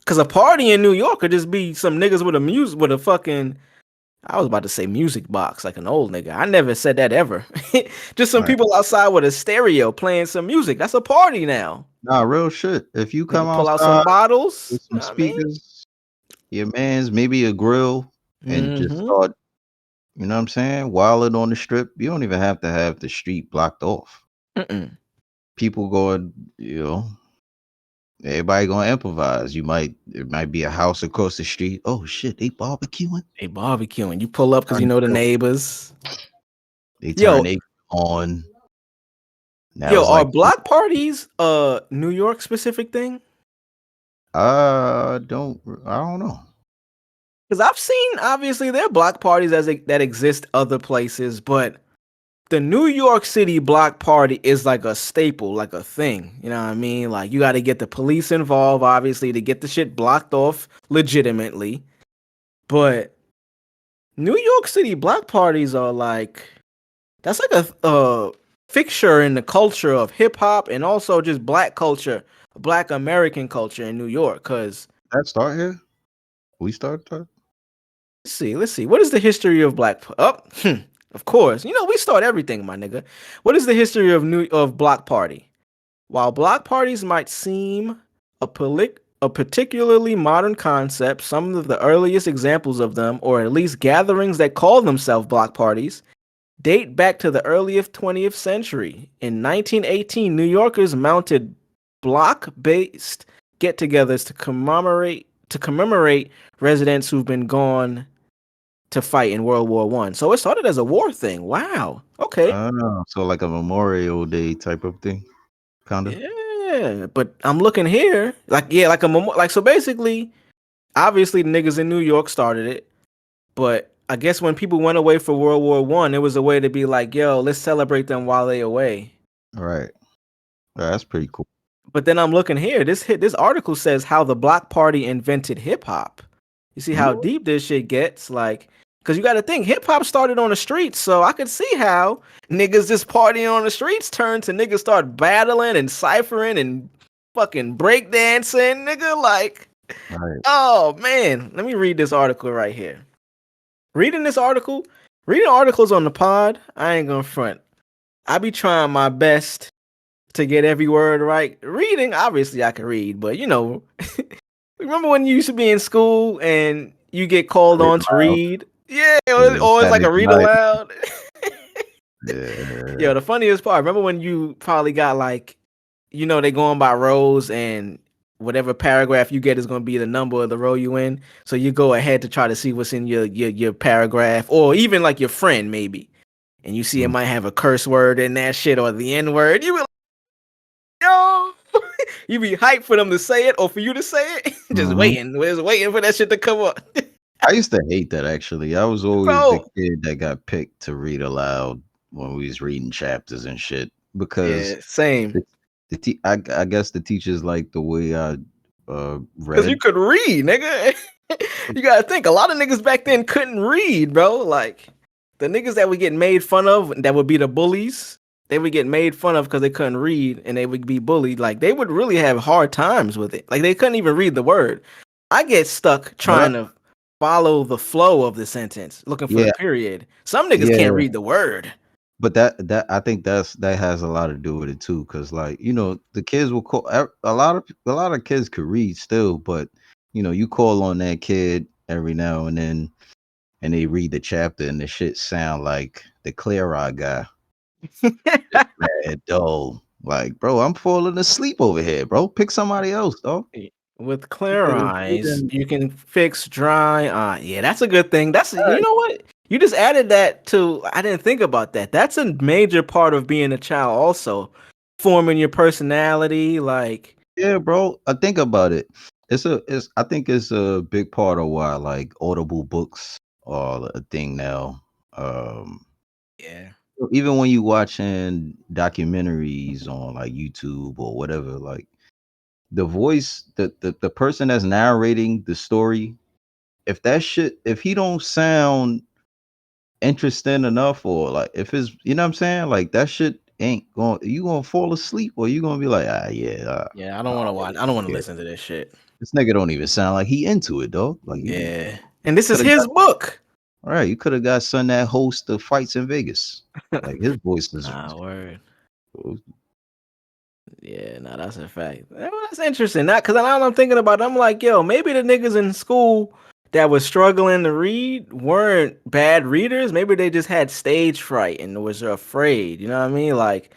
Cause a party in New York could just be some niggas with a fucking, I was about to say music box, like an old nigga. I never said that ever. Just some people outside with a stereo playing some music. That's a party now. Nah, real shit. If you come pull out some bottles, with some speakers, your man's maybe a grill and just Mm-hmm. start, you know what I'm saying, wilding on the strip. You don't even have to have the street blocked off. Mm-mm. People going, everybody gonna improvise. It might be a house across the street. Oh shit, they barbecuing. They barbecuing. You pull up because you Turn know the it- neighbors. They turn Yo, it on. Now yo, it's are like, block parties a New York specific thing? I don't know. Because I've seen obviously there are block parties that exist other places, but the New York City block party is like a staple, like a thing. You know what I mean? Like you got to get the police involved, obviously, to get the shit blocked off legitimately. But New York City block parties are like that's like a fixture in the culture of hip hop and also just black culture, black American culture in New York. Cause That start here. We start that. let's see. What is the history of of course. You know, we start everything, my nigga. What is the history of block party? While block parties might seem a particularly modern concept, some of the earliest examples of them, or at least gatherings that call themselves block parties, date back to the earliest 20th century. In 1918, New Yorkers mounted block-based get-togethers to commemorate residents who've been gone to fight in World War One. So it started as a war thing. Wow. Okay. So like a Memorial Day type of thing, kind of. Yeah, but I'm looking here, like like so. Basically, obviously, the niggas in New York started it, but I guess when people went away for World War One, it was a way to be like, yo, let's celebrate them while they away. Right. Yeah, that's pretty cool. But then I'm looking here. This article says how the block party invented hip hop. You see how Hmm? deep this shit gets, like, because you got to think hip hop started on the streets, so I could see how niggas just partying on the streets turned to niggas start battling and ciphering and fucking breakdancing, nigga. Like, Right. oh man, let me read this article right here. Reading articles on the pod, I ain't gonna front. I be trying my best to get every word right. Reading, obviously, I can read, but you know, remember when you used to be in school and you get called Read on to aloud. read? Yeah, Yeah, or it's like Saturday a read night. aloud. Yeah. Yo, the funniest part, remember when you probably got like, you know, they going by rows and whatever paragraph you get is going to be the number of the row you in. So you go ahead to try to see what's in your paragraph or even like your friend maybe. And you see it Mm. might have a curse word in that shit or the N word. You be like, yo, you be hyped for them to say it or for you to say it. Just Mhm. waiting for that shit to come up. I used to hate that actually. I was always the Bro. kid that got picked to read aloud when we was reading chapters and shit because Yeah, same. I guess the teachers like the way I Cause you read. could read, nigga. You gotta think, a lot of niggas back then couldn't read, bro. Like the niggas that would get made fun of, that would be the bullies. They would get made fun of because they couldn't read, and they would be bullied. Like they would really have hard times with it. Like they couldn't even read the word. I get stuck But trying to follow the flow of the sentence, looking for the yeah, period. Some niggas yeah. can't read the word. But that I think that has a lot to do with it too, because like the kids will call a lot of kids could read still, but you call on that kid every now and then, and they read the chapter and the shit sound like the Clear Eye guy, mad dull. Like, bro, I'm falling asleep over here, bro. Pick somebody else, dog. With You clear niggas eyes, reading- you can fix dry eye. Yeah, that's a good thing. You know what? You just added that to. I didn't think about that. That's a major part of being a child, also forming your personality. Like, Yeah, bro. I think about it. I think it's a big part of why like Audible books are a thing now. yeah, Even when you watching documentaries on like YouTube or whatever, like the voice, the person that's narrating the story, if he don't sound interesting enough, or like if it's, you know what I'm saying, like that shit ain't going, you gonna fall asleep, or you gonna be like, yeah, yeah. I don't want to watch. I don't want to yeah, listen to this shit. this nigga don't even sound like he into it, dog. Like you Yeah, and this is could have his got, book. all right, you could have got son that host of fights in Vegas. Like his voice is Nah, word. Yeah, no, that's a fact. Well, that's interesting. Not because now I'm thinking about it, I'm like, yo, maybe the niggas in school that was struggling to read weren't bad readers. Maybe they just had stage fright and was afraid. You know what I mean? Like,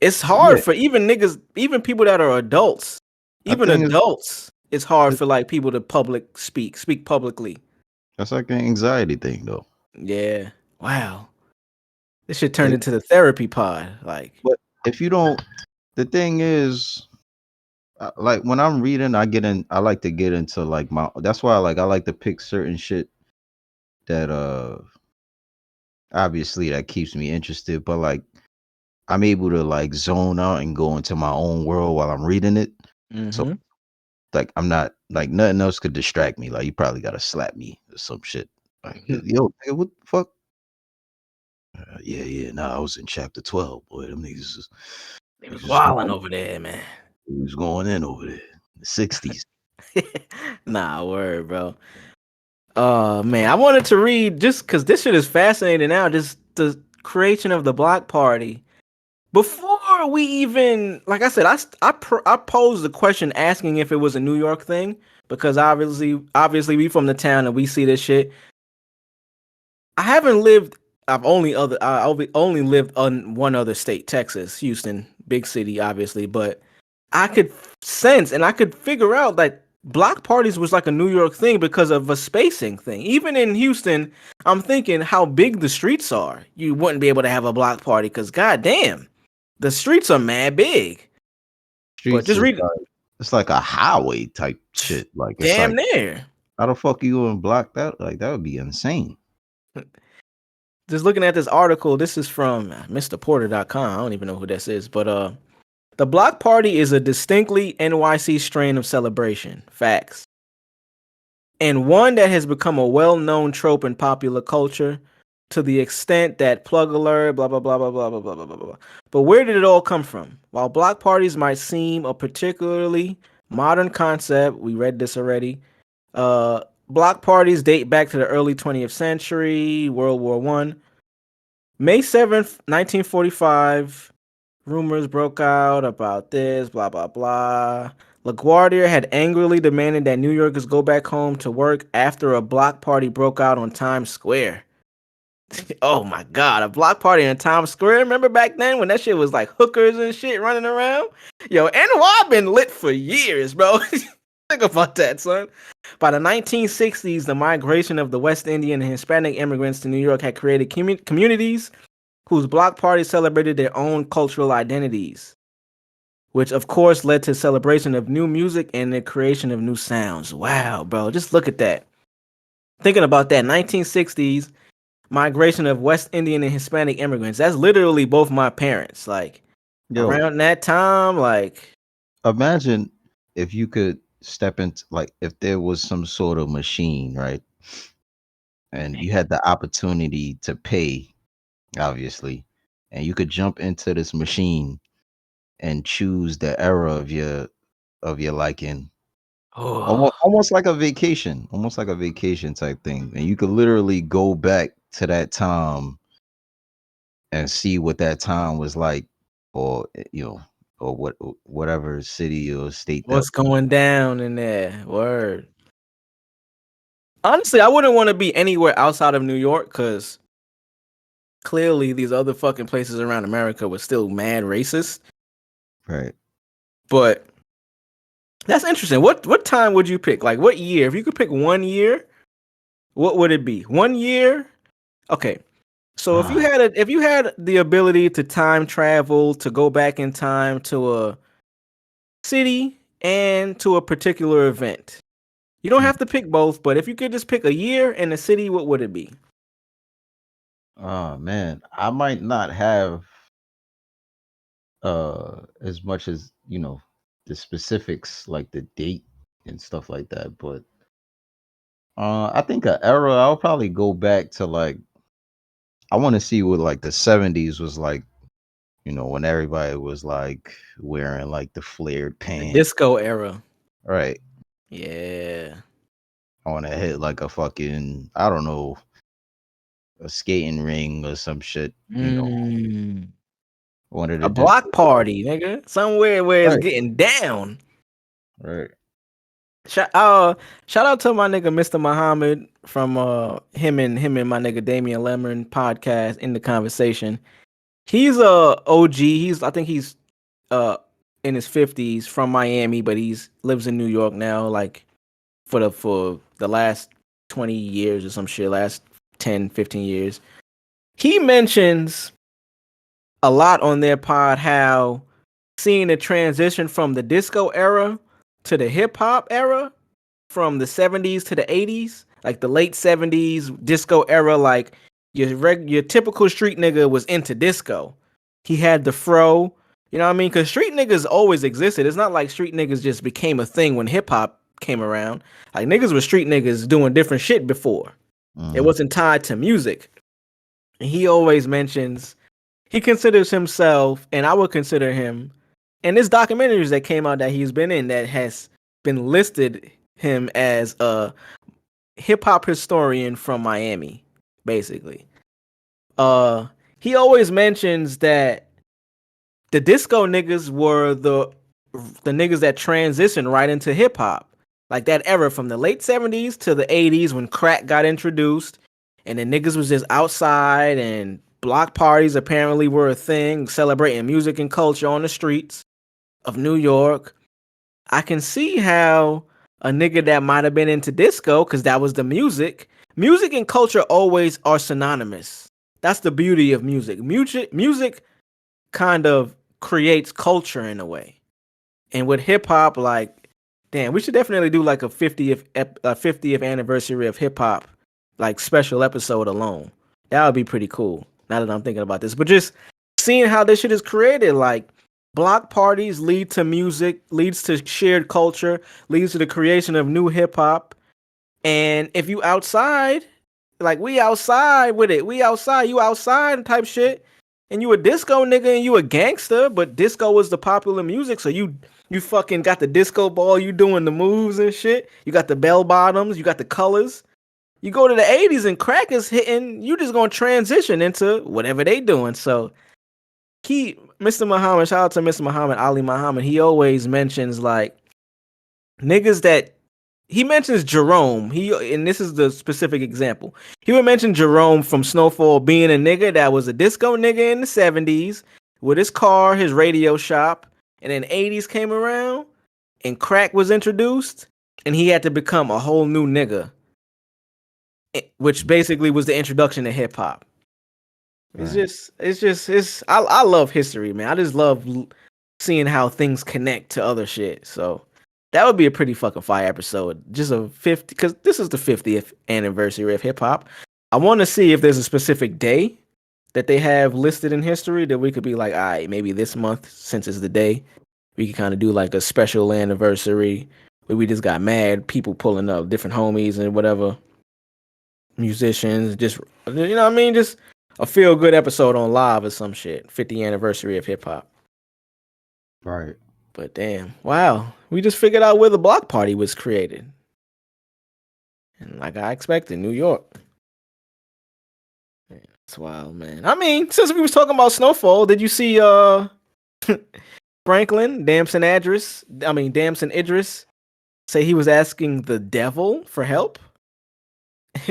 it's hard Yeah, for even niggas, even people that are adults, I even think adults. It's hard it, for like people to speak publicly. that's like an anxiety thing, though. Yeah. Wow. This shit turned Like, into the therapy pod. Like, but if you don't, the thing is, like when I'm reading, I like to get into like my. That's why I like to pick certain shit that obviously that keeps me interested, but like I'm able to like zone out and go into my own world while I'm reading it. So mm-hmm. like I'm not like nothing else could distract me. Like you probably gotta slap me or some shit. Like yo, nigga, what the fuck? Yeah. Nah, I was in chapter 12. Boy, them They was niggas was wilding going, over there, man. they was going in over there. The 60s. Nah, word, bro. Man, I wanted to read just because this shit is fascinating now. Just the creation of the block party. Before we even, like I said, I posed the question asking if it was a New York thing because obviously we from the town and we see this shit. I haven't lived. I've only lived on one other state, Texas, Houston, big city, obviously. But I could sense and I could figure out that block parties was like a New York thing because of a spacing thing. Even in Houston, I'm thinking how big the streets are. You wouldn't be able to have a block party because goddamn, the streets are mad big. But Streets just is read like it's like a highway type shit. Like it's damn like near. how the fuck you gonna block that? Like that would be insane. Just looking at this article, this is from MrPorter.com. I don't even know who this is, but the block party is a distinctly NYC strain of celebration. Facts. And one that has become a well-known trope in popular culture to the extent that plug alert, blah blah blah blah blah blah blah blah blah blah. But where did it all come from? While block parties might seem a particularly modern concept, we read this already. Block parties date back to the early 20th century, World War One. May 7th, 1945, rumors broke out about this, blah, blah, blah. LaGuardia had angrily demanded that New Yorkers go back home to work after a block party broke out on Times Square. Oh my God, a block party in Times Square? Remember back then when that shit was like hookers and shit running around? Yo, NY been lit for years, bro. Think about that, son. By the 1960s, the migration of the West Indian and Hispanic immigrants to New York had created communities whose block parties celebrated their own cultural identities, which of course led to celebration of new music and the creation of new sounds. Wow, bro, just look at that. Thinking about that, 1960s migration of West Indian and Hispanic immigrants. That's literally both my parents. Like Yo, around that time, like imagine if you could step into like if there was some sort of machine, right? And you had the opportunity to pay, obviously, and you could jump into this machine and choose the era of your liking. oh, Almost like a vacation type thing. And you could literally go back to that time and see what that time was like, or or whatever city or state that. what's going down in there? Word. Honestly, I wouldn't want to be anywhere outside of New York because clearly these other fucking places around America were still mad racist. Right. But that's interesting. What time would you pick? Like what year? If you could pick 1 year, what would it be? 1 year? Okay. So if you had the ability to time travel, to go back in time to a city and to a particular event. You don't have to pick both, but if you could just pick a year and a city, what would it be? Oh man, I might not have as much as the specifics like the date and stuff like that, but I think a era I'll probably go back to like I want to see what like the 70s was like, when everybody was like wearing like the flared The pants. disco era. Right. Yeah. I want to hit like a fucking, I don't know, a skating ring or some shit, Mm. One of A the block disco. party, nigga. Somewhere where it's Right. getting down. Right. Shout out to my nigga Mr. Muhammad from him and my nigga Damian Lemon podcast In the Conversation. He's a OG. I think he's in his 50s from Miami, but he's lives in New York now, like for the last 20 years or some shit, last 10, 15 years. He mentions a lot on their pod how seeing the transition from the disco era to the hip hop era, from the 70s to the 80s, like the late 70s disco era, like your typical street nigga was into disco. He had the fro, you know what I mean? Because street niggas always existed. It's not like street niggas just became a thing when hip hop came around. Like niggas were street niggas doing different shit before. It wasn't tied to music. And he always mentions he considers himself, and I would consider him, and this documentaries that came out that he's been in that has been listed him as a hip hop historian from Miami, basically. He always mentions that the disco niggas were the niggas that transitioned right into hip hop. Like that era from the late 70s to the 80s when crack got introduced and the niggas was just outside and block parties apparently were a thing, celebrating music and culture on the streets of New York. I can see how a nigga that might have been into disco, because that was the music. Music and culture always are synonymous. That's the beauty of music. Music kind of creates culture in a way. And with hip hop, like, damn, we should definitely do like a 50th anniversary of hip hop, like special episode alone. That would be pretty cool. Now that I'm thinking about this, but just seeing how this shit is created, like block parties lead to music, leads to shared culture, leads to the creation of new hip hop. And if you outside, like we outside with it, you outside type shit, and you a disco nigga and you a gangster, but disco was the popular music, so you fucking got the disco ball, you doing the moves and shit. You got the bell bottoms, you got the colors. You go to the 80s and crack is hitting, you just gonna transition into whatever they doing. So Mr. Muhammad, shout out to Mr. Muhammad, Ali Muhammad, he always mentions like niggas that he mentions Jerome. And this is the specific example. He would mention Jerome from Snowfall being a nigga that was a disco nigga in the 70s with his car, his radio shop, and then 80s came around and crack was introduced and he had to become a whole new nigga, which basically was the introduction to hip hop. It's I love history, man. I just love seeing how things connect to other shit. So that would be a pretty fucking fire episode. Just a 50, because this is the 50th anniversary of hip hop. I want to see if there's a specific day that they have listed in history that we could be like, all right, maybe this month, since it's the day, we could kind of do like a special anniversary where we just got mad people pulling up, different homies and whatever, musicians, just, you know what I mean? Just a feel good episode on live or some shit. 50th anniversary of hip hop. Right. But damn, wow, we just figured out where the block party was created. And like I expected, New York. Man, that's wild, man. I mean, since we was talking about Snowfall, did you see Franklin, Damson Idris say he was asking the devil for help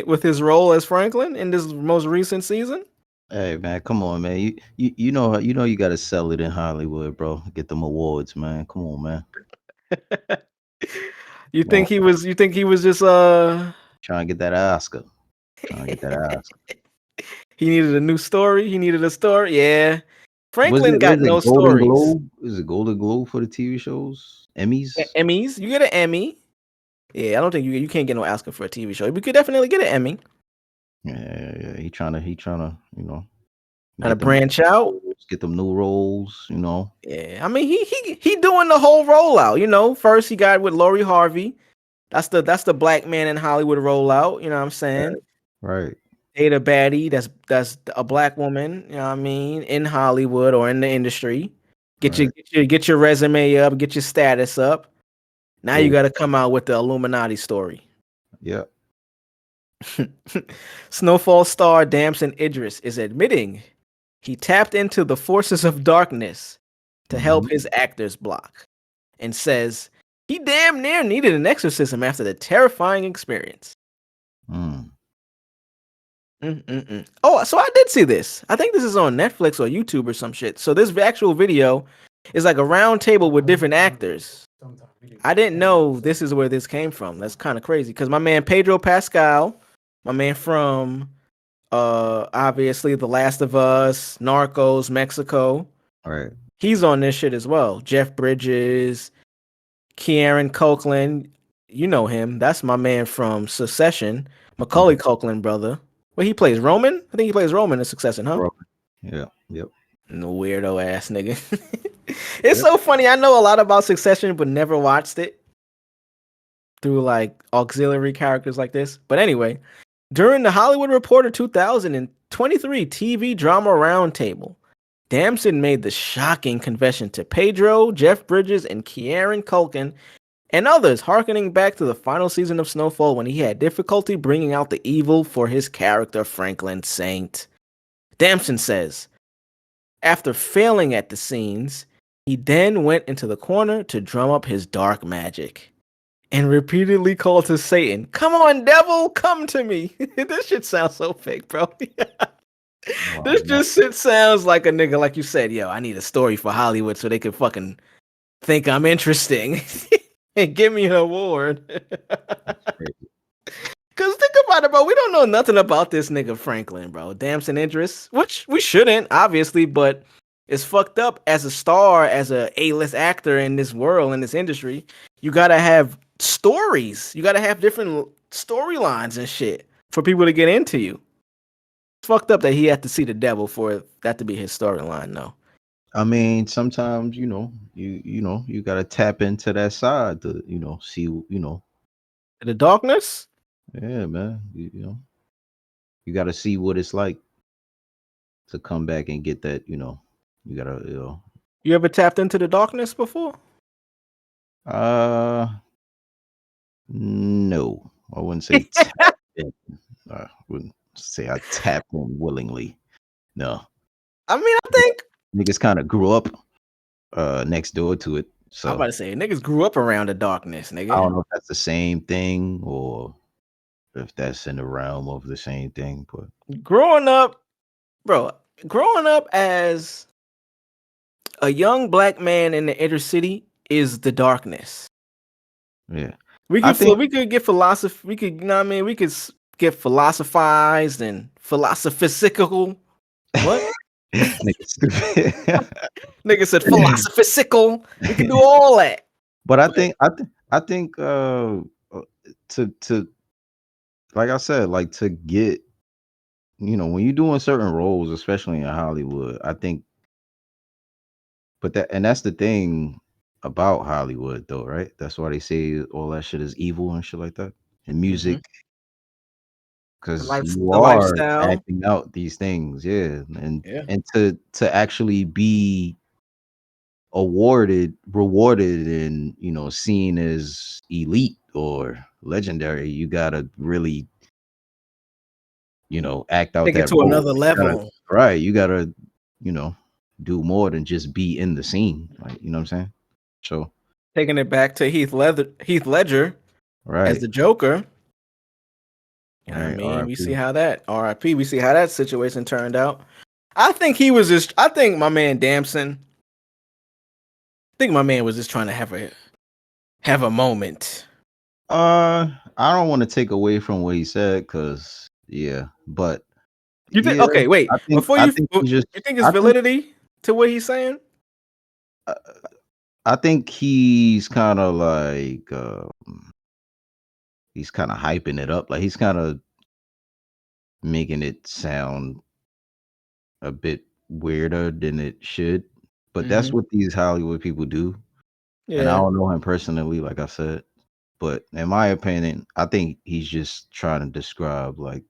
with his role as Franklin in this most recent season? Hey man, come on, man. You know you gotta sell it in Hollywood, bro. Get them awards, man. Come on, man. You think he was just Trying to get that Oscar. He needed a new story. He needed a story. Yeah. Franklin was got it no Golden stories. Globe? Is it Golden Globe for the TV shows? Emmys? Emmys. You get an Emmy. Yeah, I don't think you can't get no Oscar for a TV show. We could definitely get an Emmy. Yeah. He trying to, you know, Trying to branch out. Get them new roles, you know. Yeah, I mean he doing the whole rollout. You know, first he got with Lori Harvey. That's the black man in Hollywood rollout. You know what I'm saying? Right. Date a baddie. That's a black woman. You know what I mean? In Hollywood or in the industry. Get your resume up. Get your status up. Now you got to come out with the Illuminati story. Yeah. Snowfall star Damson Idris is admitting he tapped into the forces of darkness to help his actor's block, and says he damn near needed an exorcism after the terrifying experience. Oh, so I did see this. I think this is on Netflix or YouTube or some shit. So this actual video is like a round table with different actors. I didn't know this is where this came from. That's kind of crazy because my man Pedro Pascal, my man from obviously The Last of Us, Narcos, Mexico. All right. He's on this shit as well. Jeff Bridges, Kieran Culkin, you know him. That's my man from Succession, Macaulay Culkin brother. Well, he plays Roman. I think he plays Roman in Succession, huh? Roman. Yeah. Yep. No weirdo ass nigga. It's so funny. I know a lot about Succession, but never watched it through like auxiliary characters like this. But anyway, during the Hollywood Reporter 2023 TV drama roundtable, Damson made the shocking confession to Pedro, Jeff Bridges, and Kieran Culkin, and others, hearkening back to the final season of Snowfall when he had difficulty bringing out the evil for his character Franklin Saint. Damson says, after failing at the scenes, he then went into the corner to drum up his dark magic and repeatedly called to Satan, "Come on, devil, come to me." This shit sounds so fake, bro. This just shit sounds like a nigga, like you said, yo, I need a story for Hollywood so they can fucking think I'm interesting and give me an award. Because think about it, bro. We don't know nothing about this nigga Franklin, bro. Damson Idris, which we shouldn't, obviously, but it's fucked up as a star, as a A-list actor in this world, in this industry. You gotta have stories. You gotta have different storylines and shit for people to get into you. It's fucked up that he had to see the devil for that to be his storyline, though. I mean, sometimes you gotta tap into that side to see The darkness. Yeah, man. You gotta see what it's like to come back and get that. You gotta. You ever tapped into the darkness before? No, I wouldn't say tap in. I wouldn't say I tapped in willingly. No. I mean, I think niggas kind of grew up next door to it. So I'm about to say niggas grew up around the darkness, nigga. I don't know if that's the same thing or if that's in the realm of the same thing, but growing up as a young black man in the inner city is the darkness. Yeah. We could get philosophy. We could, you know what I mean? We could get philosophized and philosophical. What? Nigga stupid. Nigga said philosophical. We can do all that. But I think to like I said, like to get, when you're doing certain roles, especially in Hollywood, I think, that's the thing about Hollywood though, right? That's why they say all that shit is evil and shit like that. And music, because you are lifestyle. acting out these things, and to actually be rewarded and seen as elite or legendary, you gotta really act out Take that it to role. another level. You gotta do more than just be in the scene, like, you know what I'm saying? So taking it back to Heath Ledger as the Joker. You know what I mean? R.I.P. We see how that situation turned out. I think my man Damson, was just trying to have a moment. I don't want to take away from what he said, because but you think okay, wait. You think it's validity to what he's saying? I think he's kind of like he's kind of hyping it up, like he's kind of making it sound a bit weirder than it should. But that's what these Hollywood people do. And I don't know him personally, like I said. But in my opinion, I think he's just trying to describe like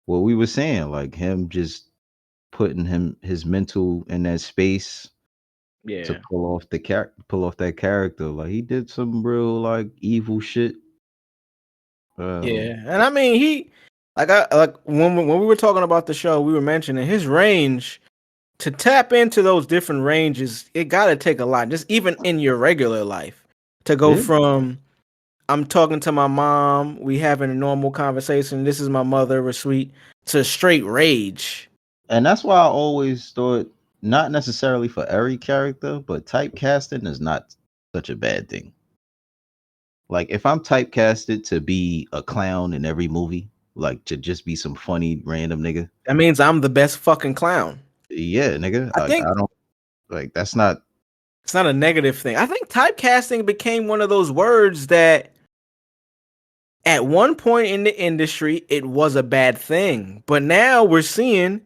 what we were saying, like him just putting his mental in that space to pull off that character. Like he did some real like evil shit. And I mean like when we were talking about the show, we were mentioning his range. To tap into those different ranges, it gotta take a lot. Just even in your regular life, to go Yeah. from I'm talking to my mom, we having a normal conversation. This is my mother, we're sweet, to straight rage. And that's why I always thought, not necessarily for every character, but typecasting is not such a bad thing. Like if I'm typecasted to be a clown in every movie, like to just be some funny random nigga, That means I'm the best fucking clown. yeah, nigga. I Like think I don't like that's not it's not a negative thing. I think typecasting became one of those words that at one point in the industry it was a bad thing. But now we're seeing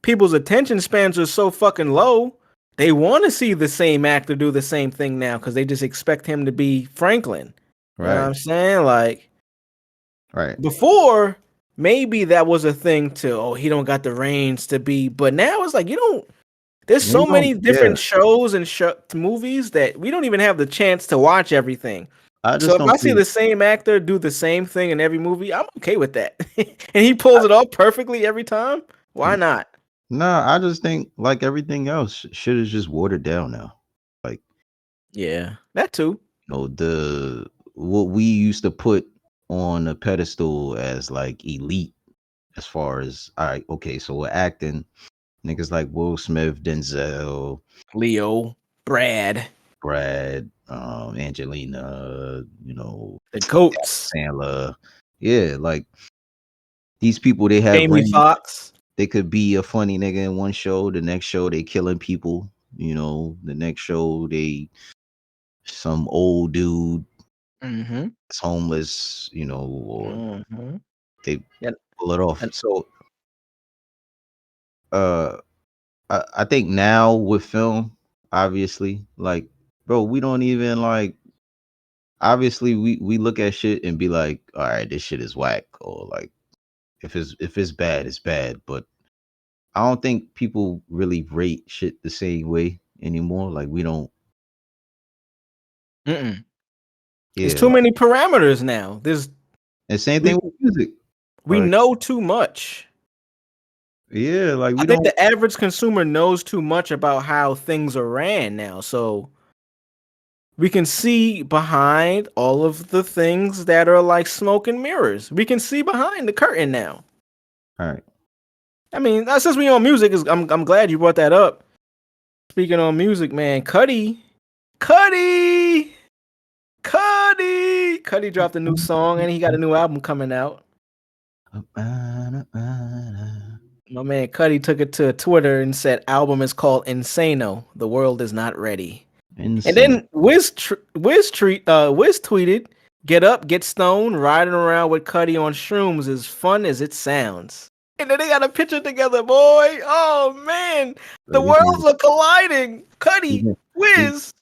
people's attention spans are so fucking low. They want to see the same actor do the same thing now because they just expect him to be Franklin. You know what I'm saying? Like right. before, maybe that was a thing to, oh, he don't got the reins to be, but now it's like you don't. There's so many different shows and movies that we don't even have the chance to watch everything. I So just if don't I see think the same actor do the same thing in every movie, I'm okay with that. And he pulls it off perfectly every time. Why not? Nah, I just think like everything else, shit is just watered down now. Like, Yeah, that too. you know, the what we used to put on a pedestal as like elite, as far as all right, okay, so we're acting niggas like Will Smith, Denzel, Leo, Brad, Angelina, you know, the goats, Sandler. Yeah, like these people, they have Jamie range. Foxx. They could be a funny nigga in one show, the next show they killing people, you know, the next show they some old dude Mm-hmm. that's homeless, you know, or Mm-hmm. they Yeah. pull it off. And So uh I think now with film, obviously, like, bro, we don't even like obviously we look at shit and be like, all right, this shit is whack, or like if it's bad, it's bad. But I don't think people really rate shit the same way anymore. Like we don't, mm-mm. There's yeah. too Like, many parameters now. There's and same we thing with music. we Like, know too much. yeah, like I we think don't. the average consumer knows too much about how things are ran now. So we can see behind all of the things that are like smoke and mirrors. We can see behind the curtain now. All right. I mean, since we on music, I'm glad you brought that up. Speaking on music, man, Cudi dropped a new song and he got a new album coming out. My man Cudi took it to Twitter and said, "Album is called Insano. The world is not ready." And Insane. then Wiz tweeted, "Get up, get stoned, riding around with Cudi on shrooms is fun as it sounds." And then they got a picture together, boy. Oh man, the worlds are colliding. Cudi, These, Wiz.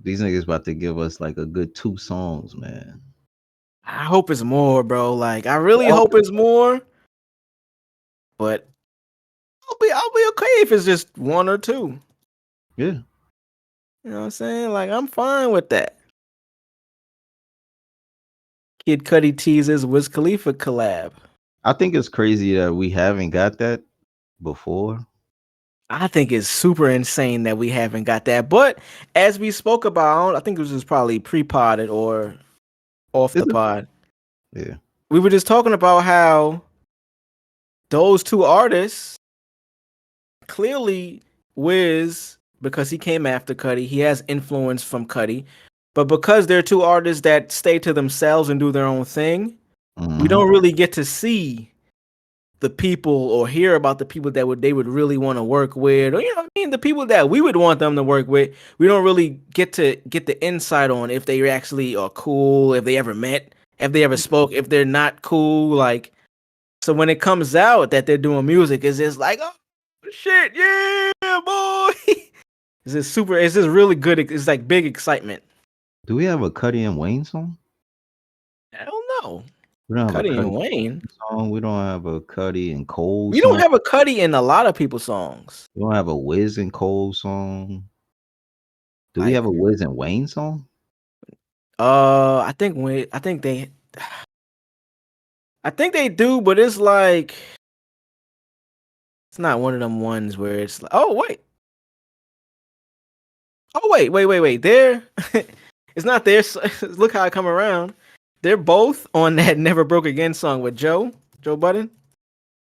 these niggas about to give us like a good 2 songs, man. I hope it's more, bro. Like I really hope it's more. But I'll be okay if it's just 1 or 2. Yeah. You know what I'm saying? Like I'm fine with that. Kid Cudi teases Wiz Khalifa collab. I think it's crazy that we haven't got that before. I think it's super insane that we haven't got that. But as we spoke about, I think it was just probably pre-podded or off the pod. Yeah. We were just talking about how those 2 artists, clearly Wiz, because he came after Cudi, he has influence from Cudi. But because they're 2 artists that stay to themselves and do their own thing, we don't really get to see the people or hear about the people that they would really want to work with, or you know what I mean, the people that we would want them to work with. We don't really get the insight on if they actually are cool, if they ever met, if they ever spoke, if they're not cool. Like, so when it comes out that they're doing music, it's just like, oh shit, yeah, boy. It's just really good. It's like big excitement. Do we have a Cudi and Wayne song? I don't know. We don't have Cudi a and Wayne song. We don't have a Cudi and Cole We song. don't have a Cudi in a lot of people's songs. We don't have a Wiz and Cole song. Do we Like, have a Wiz and Wayne song? I think they I think they do, but it's like it's not one of them ones where it's like, wait. They're it's not their. Look how I come around. They're both on that "Never Broke Again" song with Joe Budden.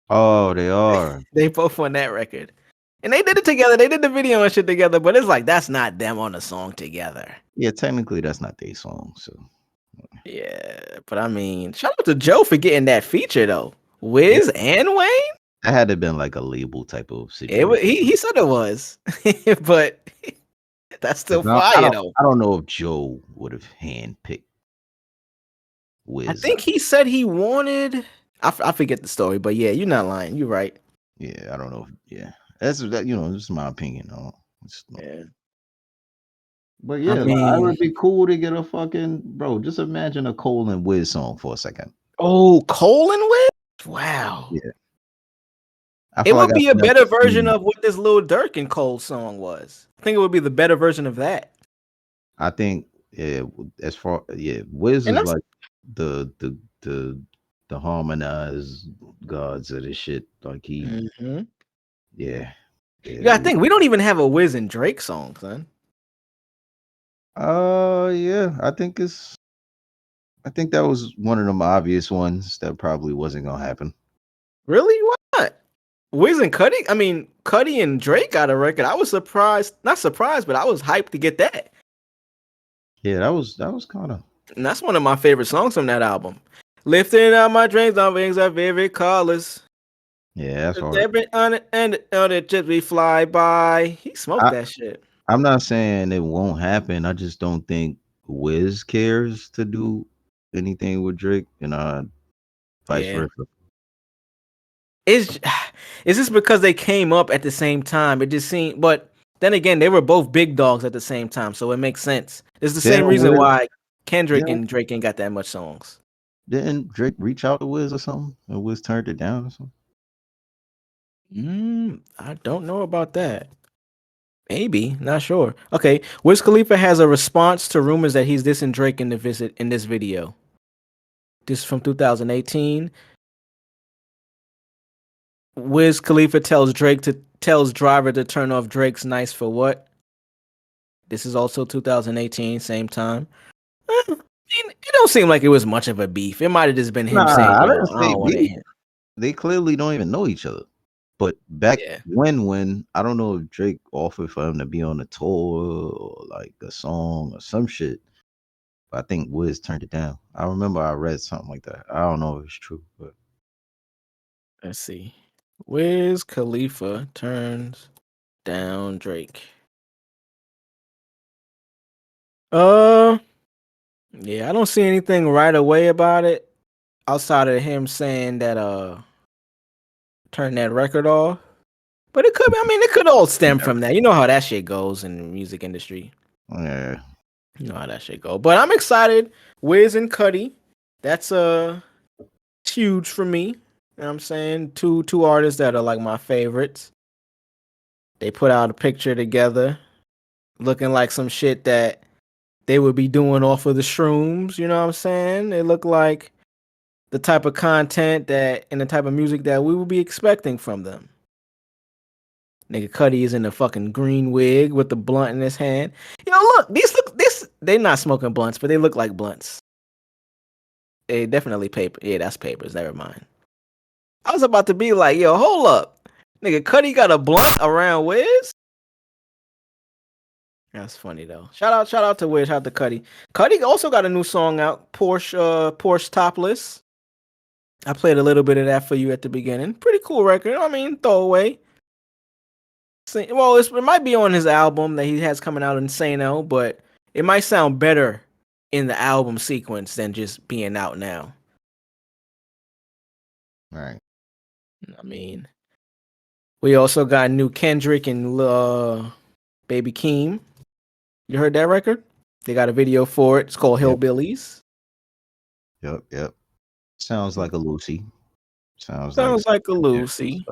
Oh, they are. They both on that record, and they did it together. They did the video and shit together, but it's like that's not them on the song together. Yeah, technically that's not their song. So Yeah, but I mean, shout out to Joe for getting that feature though. Wiz and Wayne. that had to have been like a label type of situation. It was, he said it was, but that's still fire though. I don't know if Joe would have handpicked Wiz. I think he said he wanted. I forget the story, but yeah, you're not lying. You're right. Yeah, I don't know. That's that. This is my opinion. Yeah. But yeah, I mean, it would be cool to get a fucking bro. Just imagine a Cole and Wiz song for a second. oh, Cole and Wiz. Wow. Yeah. It would be a better version of what this Lil Durk and Cole song was. I think it would be the better version of that. I think Wiz is like the harmonized gods of this shit. Like he, yeah. I think we don't even have a Wiz and Drake song, son. Yeah. I think that was one of them obvious ones that probably wasn't gonna happen. Really? Why not? Wiz and Cudi? I mean, Cudi and Drake got a record. I was surprised. Not surprised, but I was hyped to get that. Yeah, that was kind of. And that's one of my favorite songs from that album. Lifting out my dreams on wings of vivid colors. Yeah, that's hard. Every on it just we fly by. He smoked that shit. I'm not saying it won't happen. I just don't think Wiz cares to do anything with Drake, and vice versa. Is this because they came up at the same time? It just seemed, but then again, they were both big dogs at the same time, so it makes sense. It's the same reason why Kendrick and Drake ain't got that much songs. Didn't Drake reach out to Wiz or something? And Wiz turned it down or something? I don't know about that. Maybe, not sure. Okay, Wiz Khalifa has a response to rumors that he's dissing Drake in this video. This is from 2018. Wiz Khalifa tells driver to turn off Drake's "Nice for What." This is also 2018, same time. It don't seem like it was much of a beef. It might have just been him saying, I don't want to hit. They clearly don't even know each other. But back when I don't know if Drake offered for him to be on a tour or like a song or some shit. But I think Wiz turned it down. I remember I read something like that. I don't know if it's true, but let's see. Wiz Khalifa turns down Drake. Yeah, I don't see anything right away about it outside of him saying that turn that record off. But it could all stem from that. You know how that shit goes in the music industry. Yeah. You know how that shit go. But I'm excited. Wiz and Cudi. That's huge for me. You know what I'm saying? Two artists that are like my favorites. They put out a picture together looking like some shit that they would be doing off of the shrooms, you know what I'm saying? They look like the type of content that and the type of music that we would be expecting from them. Nigga Cudi is in a fucking green wig with the blunt in his hand. You know, look, they not smoking blunts, but they look like blunts. They definitely paper. Yeah, that's papers. Never mind. I was about to be like, yo, hold up. Nigga Cudi got a blunt around Wiz? That's funny though. Shout out to Wiz, shout out to Cudi. Cudi also got a new song out, Porsche Topless. I played a little bit of that for you at the beginning. Pretty cool record. I mean, throwaway. Well, it might be on his album that he has coming out in Sano, but it might sound better in the album sequence than just being out now. Right. I mean, we also got new Kendrick and Baby Keem. You heard that record? They got a video for it. It's called Hillbillies. Yep. Sounds like a Lucy. Sounds like a Lucy.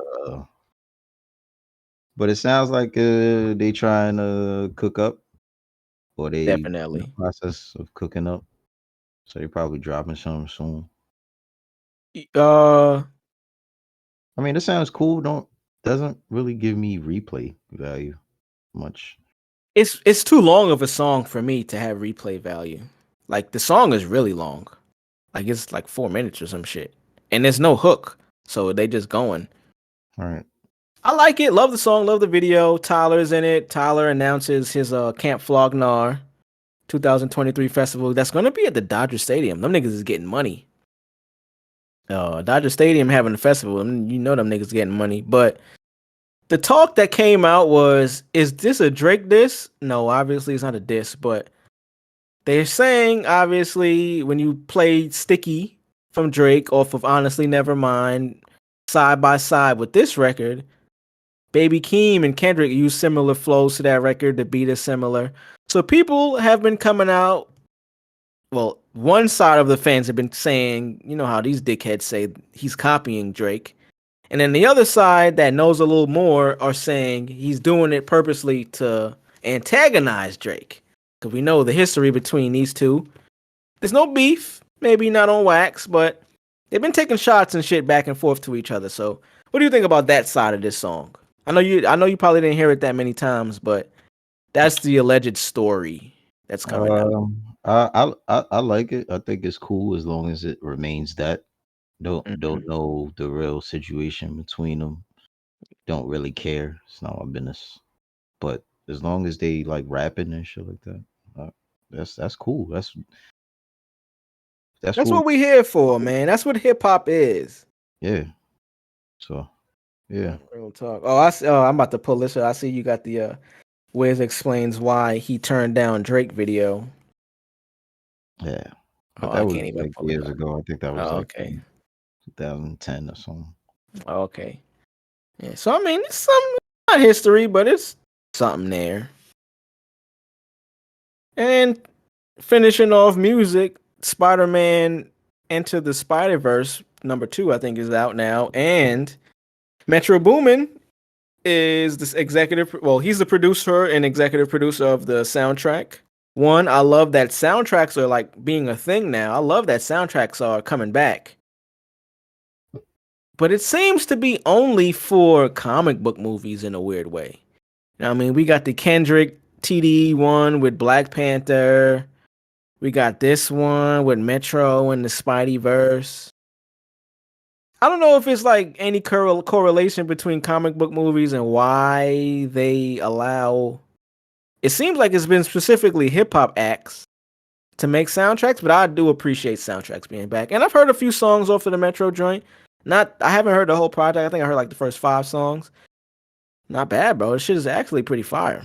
But it sounds like they trying to cook up, or they definitely in the process of cooking up. So they probably dropping something soon. Uh, I mean, it sounds cool. Doesn't really give me replay value much. it's too long of a song for me to have replay value. Like the song is really long. Like it's like 4 minutes or some shit. And there's no hook. So they just going. All right. I like it. Love the song, love the video. Tyler's in it. Tyler announces his Camp Flognar 2023 festival. That's gonna be at the Dodger Stadium. Them niggas is getting money. Dodger Stadium having a festival. You know them niggas getting money. But the talk that came out was, is this a Drake diss? No, obviously it's not a diss, but they're saying, obviously, when you play Sticky from Drake off of Honestly Nevermind side by side with this record, Baby Keem and Kendrick use similar flows to that record. The beat is similar. So people have been coming out. Well, one side of the fans have been saying, you know how these dickheads say he's copying Drake. And then the other side that knows a little more are saying he's doing it purposely to antagonize Drake. Because we know the history between these two. There's no beef, maybe not on wax, but they've been taking shots and shit back and forth to each other. So what do you think about that side of this song? I know you probably didn't hear it that many times, but that's the alleged story that's coming out. I like it. I think it's cool as long as it remains that. Don't know the real situation between them. Don't really care. It's not my business. But as long as they like rapping and shit like that, that's cool. That's That's what. what we here for, man. That's what hip hop is. Yeah. So yeah. Real talk. I'm about to pull this up. I see you got the Wiz explains why he turned down Drake video. Yeah. But I that was can't even like pull it years up. ago. I think that was like Okay. 2010 or something. Okay. Yeah. So I mean, it's some not history, but it's something there. And finishing off music, Spider-Man Into the Spider-Verse #2, I think, is out now, and Metro Boomin is this executive. Well, he's the producer and executive producer of the soundtrack. One, I love that soundtracks are like being a thing now. I love that soundtracks are coming back. But it seems to be only for comic book movies in a weird way. I mean, we got the Kendrick TDE one with Black Panther. We got this one with Metro and the Spideyverse. I don't know if it's like any correlation between comic book movies and why they allow. It seems like it's been specifically hip hop acts to make soundtracks, but I do appreciate soundtracks being back. And I've heard a few songs off of the Metro joint. I haven't heard the whole project. I think I heard like the first 5 songs. Not bad, bro. This shit is actually pretty fire.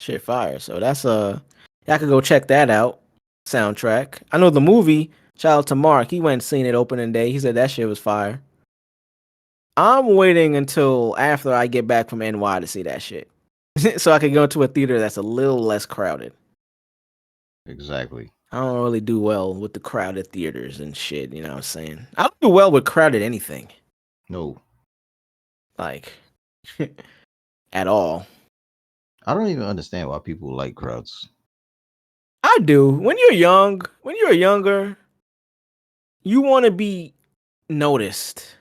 Shit fire. So that's y'all could go check that out. Soundtrack. I know the movie. Shout out to Mark. He went and seen it opening day. He said that shit was fire. I'm waiting until after I get back from NY to see that shit. So I can go to a theater that's a little less crowded. Exactly. I don't really do well with the crowded theaters and shit, you know what I'm saying? I don't do well with crowded anything. No. Like, at all. I don't even understand why people like crowds. I do. When you're younger, you want to be noticed.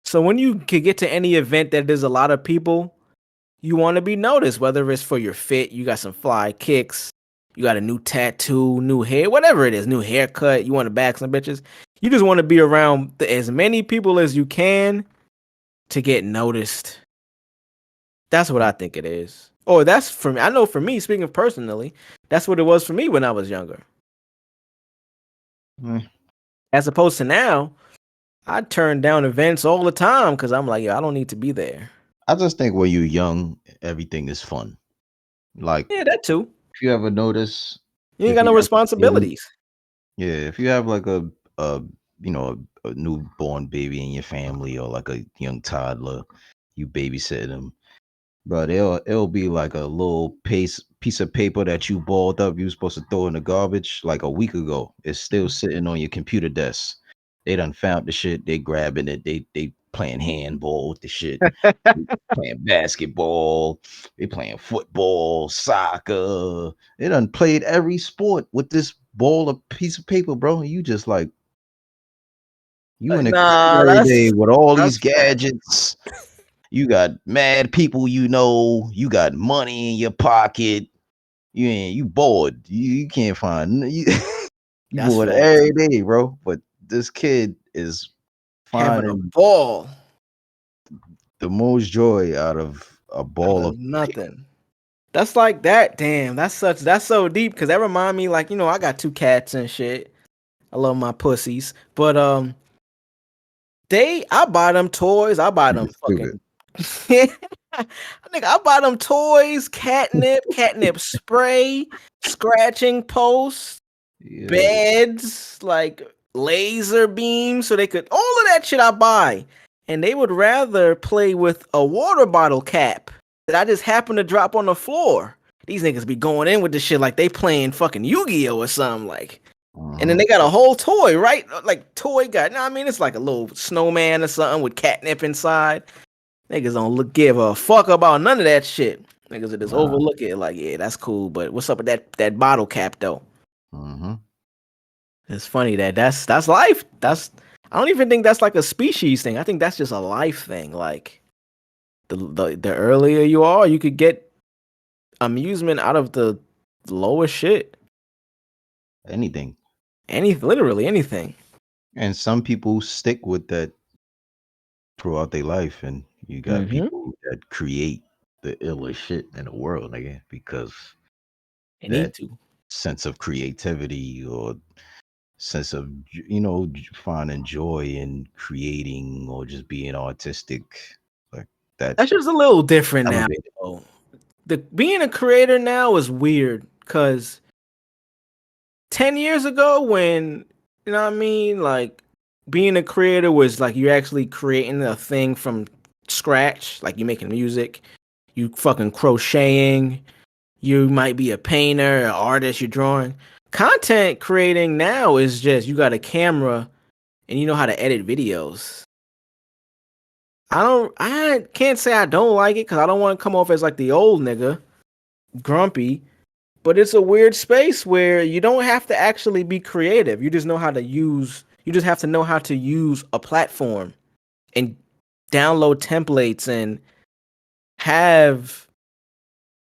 So when you can get to any event that there's a lot of people, you want to be noticed, whether it's for your fit, you got some fly kicks, you got a new tattoo, new hair, whatever it is, new haircut, you want to bag some bitches. You just want to be around as many people as you can to get noticed. That's what I think it is. Or that's for me. I know for me, speaking of personally, that's what it was for me when I was younger. As opposed to now, I turn down events all the time because I'm like, yo, I don't need to be there. I just think when you're young, everything is fun. Like, yeah, that too. If you ever notice, you ain't got no responsibilities. If you have like a newborn baby in your family or like a young toddler, you babysit them. But it'll be like a little piece of paper that you balled up. You were supposed to throw in the garbage like a week ago. It's still sitting on your computer desk. They done found the shit. They grabbing it. They playing handball with the shit. Playing basketball. They playing football, soccer. They done played every sport with this ball of piece of paper, bro. You just like, You in the Nah, crib every day with all that's these gadgets. You got mad people you know. You got money in your pocket. You bored. You can't find you. You that's bored facts. every day, bro. But this kid is Having a finding ball the most joy out of a out ball of of nothing. That's like that. Damn, that's so deep because that remind me, like, I got 2 cats and shit. I love my pussies, but I buy them toys. I buy them stupid. fucking. I buy them toys, catnip spray, scratching posts, Yeah. beds, like laser beams, so they could all of that shit I buy. And they would rather play with a water bottle cap that I just happen to drop on the floor. These niggas be going in with this shit like they playing fucking Yu-Gi-Oh or something like. And then they got a whole toy, right? Like toy got. No, I mean it's like a little snowman or something with catnip inside. Niggas don't give a fuck about none of that shit. Niggas will just overlook it like, yeah, that's cool, but what's up with that bottle cap though? It's funny that's life. I don't even think that's like a species thing. I think that's just a life thing. Like the earlier you are, you could get amusement out of the lowest shit. Anything. Literally anything. And some people stick with that throughout their life, and you got people that create the illest shit in the world, again, because They need that to. sense of creativity or sense of finding joy in creating or just being artistic, like that. That's just a little different now. elevated. Though. Being a creator now is weird because 10 years ago, when you know what I mean, like being a creator was like you're actually creating a thing from scratch, like you're making music, you fucking crocheting, you might be a painter, an artist, you're drawing. Content creating now is just you got a camera and you know how to edit videos. I can't say I don't like it because I don't want to come off as like the old nigga, grumpy. But it's a weird space where you don't have to actually be creative. You just have to know how to use a platform and download templates and have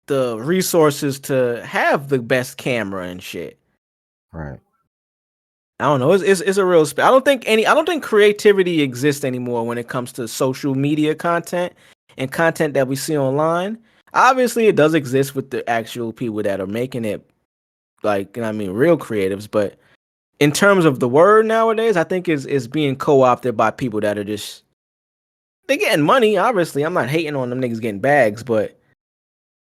the resources to have the best camera and shit. Right. I don't know. It's a real space. I don't think creativity exists anymore when it comes to social media content and content that we see online. Obviously, it does exist with the actual people that are making it, like, real creatives. But in terms of the word nowadays, I think is being co-opted by people that are just they're getting money. Obviously, I'm not hating on them niggas getting bags, but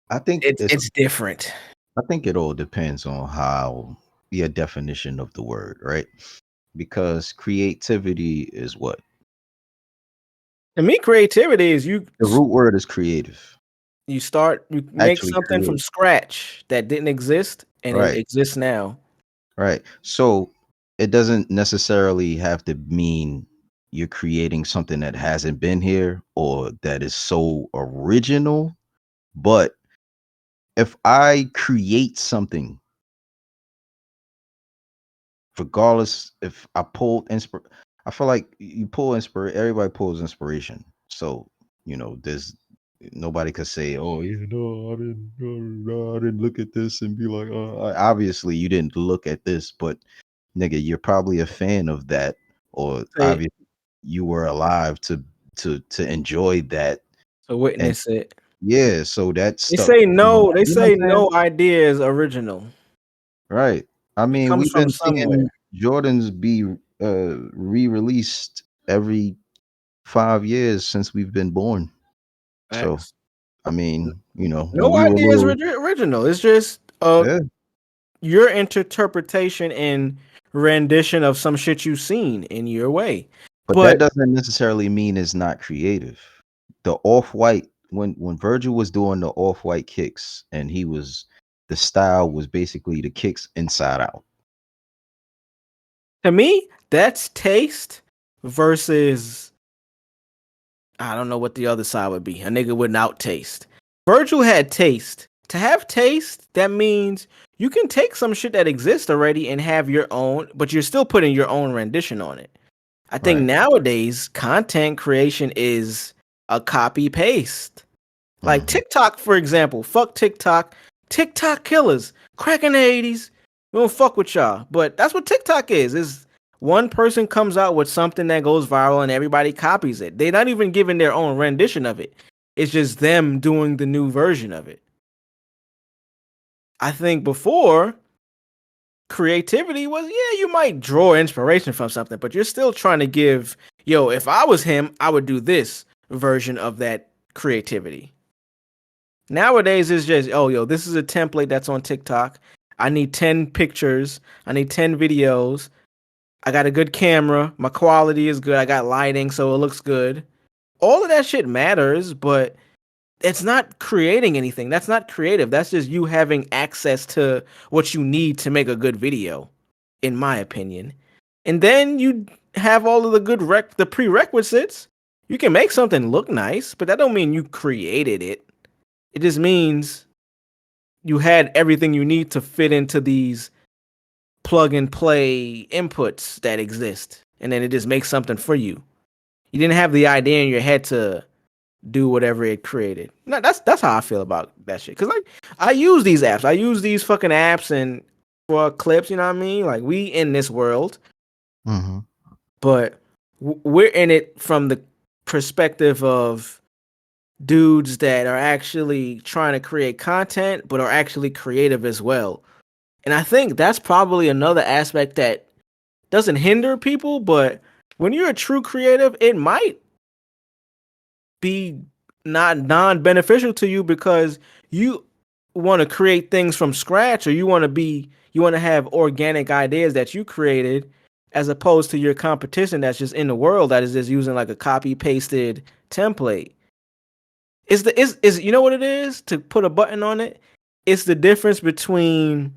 I think it's different. I think it all depends on how your definition of the word, right? Because creativity is what? To me, creativity is The root word is creative. you make Actually something from create. scratch that didn't exist and it Right. exists now. Right. So it doesn't necessarily have to mean you're creating something that hasn't been here or that is so original. But if I create something, regardless if I pulled I feel like you pull everybody pulls inspiration. So, there's nobody could say, "Oh, I didn't look at this and be like, obviously you didn't look at this, but nigga, you're probably a fan of that, or obviously you were alive to enjoy that, To and witness it. yeah, so that They stuff. say no. They You know what say I'm saying? no idea is original. Right. I It mean, comes we've from been somewhere. seeing Jordans be re-released every 5 years since we've been born. So, Facts. I mean, when No we were idea is little, original. It's just yeah. your interpretation and rendition of some shit you've seen in your way. But that But doesn't necessarily mean it's not creative. The off-white, when Virgil was doing the off-white kicks, and the style was basically the kicks inside out. to me, that's taste versus I don't know what the other side would be. A nigga without taste. Virgil had taste. To have taste, that means you can take some shit that exists already and have your own, but you're still putting your own rendition on it. I think Right. nowadays content creation is a copy paste. Like Mhm. TikTok, for example. Fuck TikTok. TikTok killers. Crack in the 80s. We don't fuck with y'all. But that's what TikTok is one person comes out with something that goes viral and everybody copies it. They're not even giving their own rendition of it. It's just them doing the new version of it. I think before, creativity was, yeah, you might draw inspiration from something, but you're still trying to give, yo, if I was him, I would do this version of that creativity. Nowadays, it's just, oh, yo, this is a template that's on TikTok. I need 10 pictures. I need 10 videos. I got a good camera. My quality is good. I got lighting, so it looks good. All of that shit matters, but it's not creating anything. That's not creative. That's just you having access to what you need to make a good video, in my opinion. And then you have all of the good the prerequisites. You can make something look nice, but that don't mean you created it. It just means you had everything you need to fit into these plug and play inputs that exist. And then it just makes something for you. You didn't have the idea in your head to do whatever it created. No, that's how I feel about that shit. Cause like I use these apps. I use these fucking apps and for clips, you know what I mean? Like we in this world, Mhm. but we're in it from the perspective of dudes that are actually trying to create content, but are actually creative as well. And I think that's probably another aspect that doesn't hinder people, but when you're a true creative, it might be not non-beneficial to you because you want to create things from scratch, or you want to have organic ideas that you created, as opposed to your competition that's just in the world that is just using like a copy pasted template. Is you know what it is, to put a button on it? It's the difference between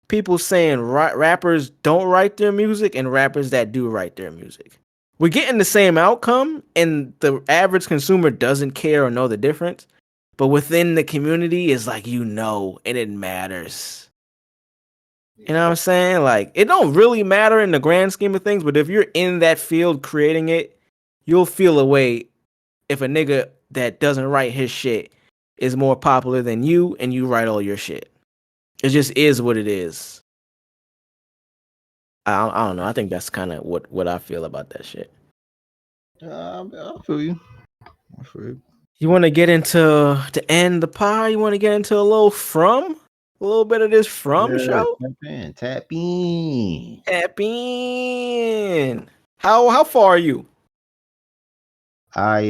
people saying rappers don't write their music and rappers that do write their music. We're getting the same outcome, and the average consumer doesn't care or know the difference. But within the community, it's like, and it matters. You know what I'm saying? Like, it don't really matter in the grand scheme of things, but if you're in that field creating it, you'll feel a way if a nigga that doesn't write his shit is more popular than you and you write all your shit. It just is what it is. I don't know. I think that's kind of what I feel about that shit. I feel you. I feel you. You want to get into to end the pie? You want to get into a little bit of this show? Tap in. Tap in. How far are you? I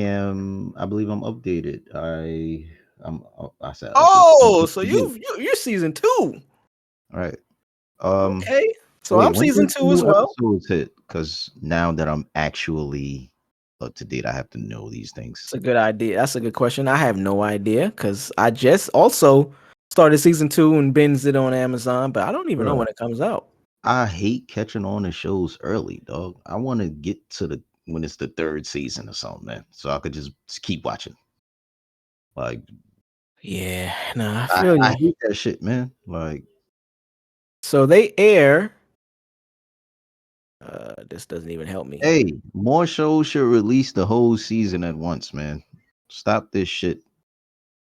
believe I'm updated. I said. Oh, so you're season 2. All right. Okay. So wait, I'm when season did 2 as new well. episodes hit? Because now that I'm actually up to date, I have to know these things. That's a good idea. That's a good question. I have no idea because I just also started season 2 and binged it on Amazon, but I don't even know when it comes out. I hate catching on to shows early, dog. I want to get to when it's the 3rd season or something, man, so I could just keep watching. Like, yeah, nah, I feel you. I hate that shit, man. Like, so they air. This doesn't even help me. Hey, more shows should release the whole season at once, man. Stop this shit.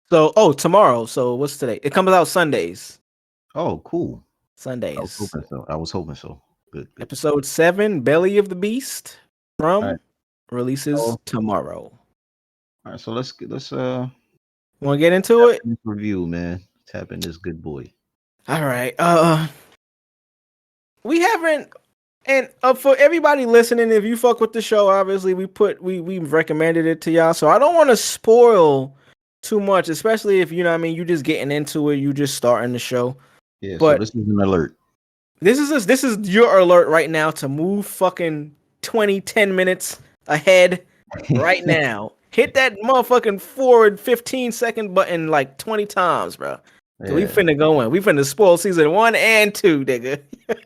So, tomorrow. So, what's today? It comes out Sundays. Oh, cool. Sundays. I was hoping so. Good. Episode 7, Belly of the Beast, releases tomorrow. All right, so let's want to get into it? Review, man. Tap in this good boy. All right. We haven't. And for everybody listening, if you fuck with the show, obviously we've recommended it to y'all. So I don't want to spoil too much, especially if, you know what I mean, you just getting into it, you just starting the show. Yeah, but so this is an alert. This is your alert right now to move fucking 10 minutes ahead right now. Hit that motherfucking forward 15-second button like 20 times, bro. So we finna go in. We finna spoil season 1 and 2, nigga.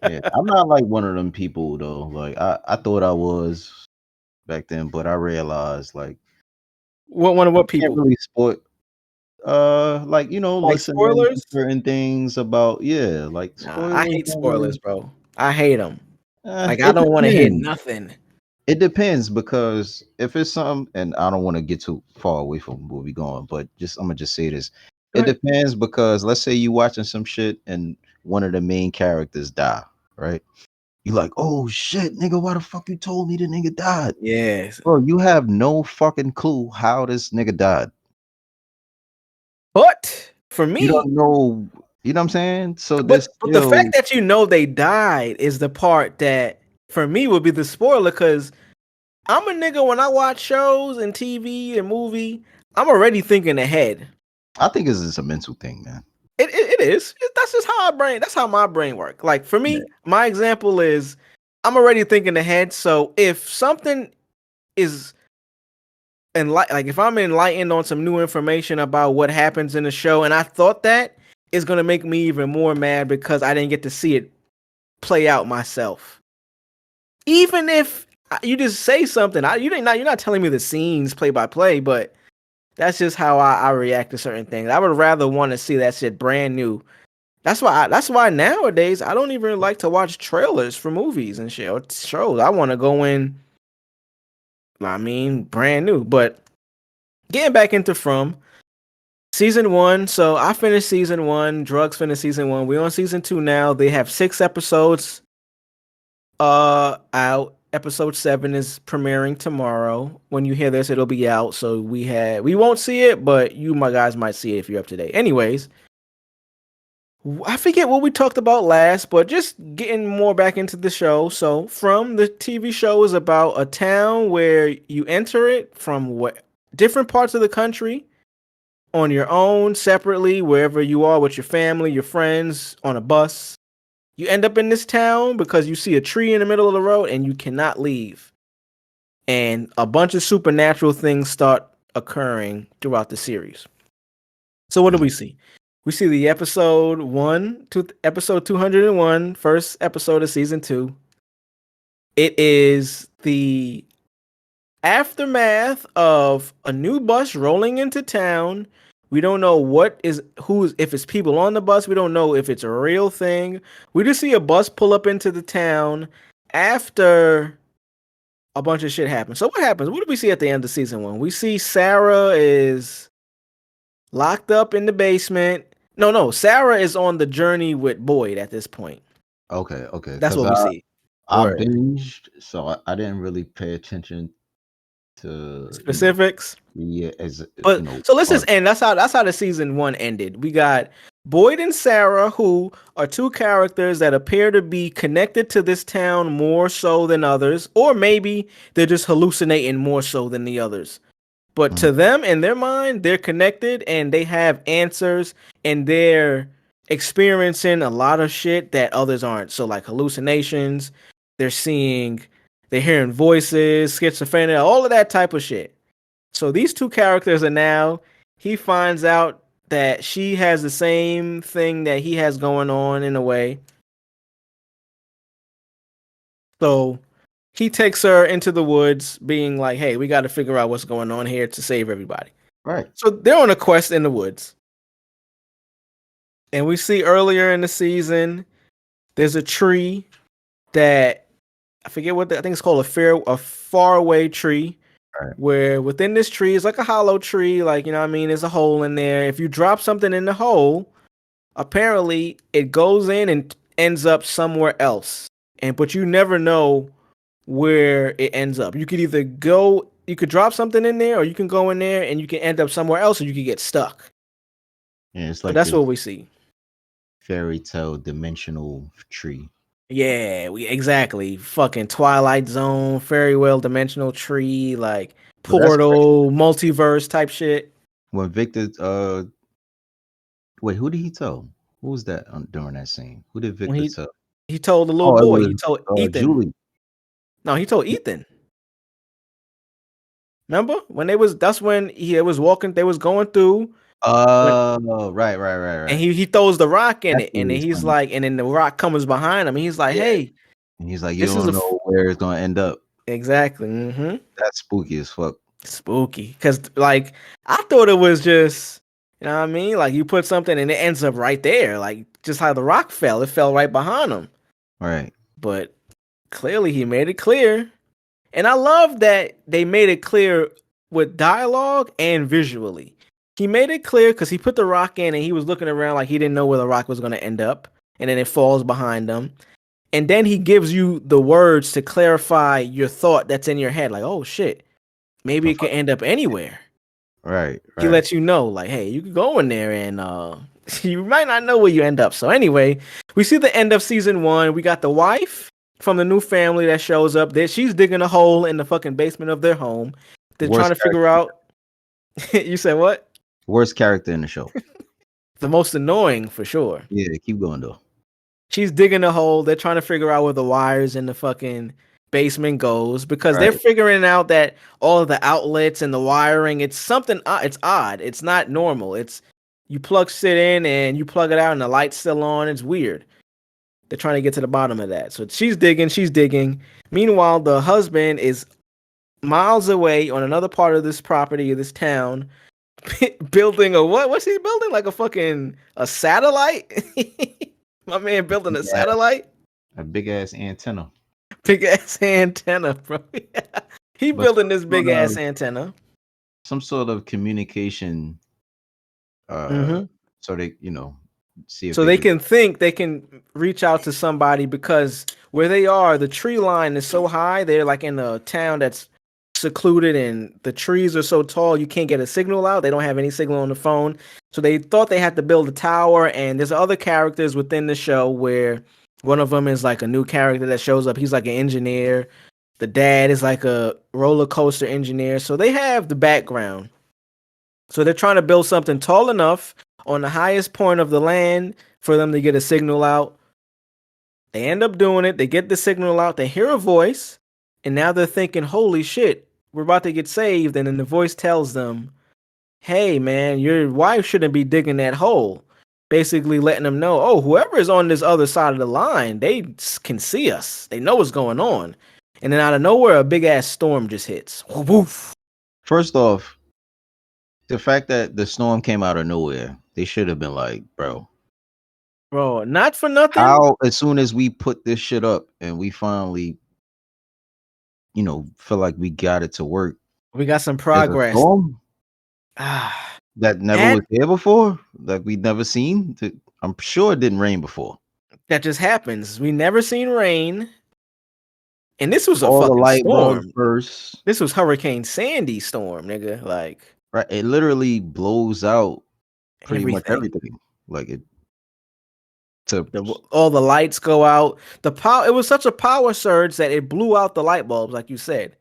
Yeah, I'm not like one of them people though. Like I thought I was back then, but I realized like what people can't really spoil. Like, you know, like spoilers, certain things about like spoilers. I hate spoilers, bro. I hate them. Like I don't want to depends. hit nothing. It depends because if it's something, and I don't want to get too far away from where we going, but I'm gonna just say this. Go It ahead. depends because let's say you watching some shit and one of the main characters die, right? You like, oh shit, nigga, why the fuck you told me the nigga died? Yes. Bro, you have no fucking clue how this nigga died. But for You me, don't know, you know what I'm saying? So but this the still, fact that you know they died is the part that for me would be the spoiler, because I'm a nigga when I watch shows and TV and movie, I'm already thinking ahead. I think it's just a mental thing, man. It is. That's just how that's how my brain works. Like for me, my example is I'm already thinking ahead. So if something is like if I'm enlightened on some new information about what happens in the show, and I thought that is gonna make me even more mad because I didn't get to see it play out myself. Even if you just say something, you're not telling me the scenes play by play, but that's just how I react to certain things. I would rather want to see that shit brand new. That's why nowadays I don't even like to watch trailers for movies and shit or shows. I want to go in, I mean, brand new. But getting back into From season 1, so I finished season 1. Drugs finished season 1. We're on season 2 now. They have 6 episodes out. Episode 7 is premiering tomorrow. When you hear this, it'll be out. So we won't see it, but you my guys might see it if you're up to date. Anyways, I forget what we talked about last, but just getting more back into the show. So, From the TV show is about a town where you enter it from different parts of the country on your own, separately, wherever you are with your family, your friends, on a bus. You end up in this town because you see a tree in the middle of the road and you cannot leave. And a bunch of supernatural things start occurring throughout the series. So what do we see? We see the episode 201, first episode of season 2. It is the aftermath of a new bus rolling into town. We don't know if it's people on the bus. We don't know if it's a real thing. We just see a bus pull up into the town after a bunch of shit happens. So what happens? What do we see at the end of season 1? We see Sarah is locked up in the basement. No, Sarah is on the journey with Boyd at this point. Okay. That's what we see. I Right. binged, so I didn't really pay attention to Specifics. But so let's just end. That's how the season 1 ended. We got Boyd and Sarah, who are two characters that appear to be connected to this town more so than others, or maybe they're just hallucinating more so than the others. But to them, in their mind, they're connected and they have answers and they're experiencing a lot of shit that others aren't. So like hallucinations, they're hearing voices, schizophrenia, all of that type of shit. So these two characters are now, he finds out that she has the same thing that he has going on in a way. So he takes her into the woods being like, hey, we got to figure out what's going on here to save everybody. Right. So they're on a quest in the woods. And we see earlier in the season, there's a tree that, I forget I think it's called a faraway tree. Right. Where within this tree is like a hollow tree, like, you know what I mean? There's a hole in there. If you drop something in the hole, apparently it goes in and ends up somewhere else. But you never know where it ends up. You could drop something in there, or you can go in there and you can end up somewhere else, or you could get stuck. Yeah, it's So like that's what we see. Fairy tale dimensional tree. Yeah, exactly. Fucking Twilight Zone, fairy whale dimensional tree, like portal, multiverse type shit. When Victor, wait, who did he tell? Who was that during that scene? Who did Victor tell? He told the little boy. He told Ethan. Julie. No, he told Ethan. Remember when that's when he was walking. They was going through. Right. And he throws the rock in it, and then he's like, and then the rock comes behind him. And he's like, hey. And he's like, you don't know where it's gonna end up. Exactly. Mm-hmm. That's spooky as fuck. Spooky, because like I thought it was just, you know what I mean? Like you put something and it ends up right there, like just how the rock fell. It fell right behind him. Right. But clearly he made it clear. And I love that they made it clear with dialogue and visually. He made it clear because he put the rock in and he was looking around like he didn't know where the rock was going to end up. And then it falls behind him. And then he gives you the words to clarify your thought that's in your head. Like, oh shit, maybe it could end up anywhere. Right. He lets you know, like, hey, you could go in there and you might not know where you end up. So anyway, we see the end of season 1. We got the wife from the new family that shows up there. She's digging a hole in the fucking basement of their home. They're trying to figure out. You said what? Worst character in the show. The most annoying for sure. Yeah, keep going though. She's digging a hole. They're trying to figure out where the wires in the fucking basement goes because they're figuring out that all of the outlets and the wiring, it's something, it's odd. It's not normal. It's you plug shit in and you plug it out and the light's still on. It's weird. They're trying to get to the bottom of that. So she's digging. Meanwhile, the husband is miles away on another part of this property of this town building a what? What's he building? Like a satellite? My man building a satellite? A big ass antenna. Big ass antenna, bro. He building this big ass antenna. Some sort of communication. So they, see if they can reach out to somebody because where they are, the tree line is so high. They're like in a town that's secluded and the trees are so tall you can't get a signal out. They don't have any signal on the phone. So they thought they had to build a tower, and there's other characters within the show where one of them is like a new character that shows up. He's like an engineer. The dad is like a roller coaster engineer. So they have the background. So they're trying to build something tall enough on the highest point of the land for them to get a signal out. They end up doing it. They get the signal out. They hear a voice. And now they're thinking, holy shit, we're about to get saved. And then the voice tells them, hey, man, your wife shouldn't be digging that hole. Basically letting them know, oh, whoever is on this other side of the line, they can see us. They know what's going on. And then out of nowhere, a big-ass storm just hits. Woof. First off, the fact that the storm came out of nowhere, they should have been like, bro, not for nothing. How, as soon as we put this shit up and we finally, feel like we got it to work. We got some progress. That never was there before, that we'd never seen. I'm sure it didn't rain before. That just happens. We never seen rain. And this was a all fucking the light storm. First. This was Hurricane Sandy storm, nigga. Like, right, it literally blows out pretty much everything. Like it. All the lights go out. The power. It was such a power surge that it blew out the light bulbs, like you said.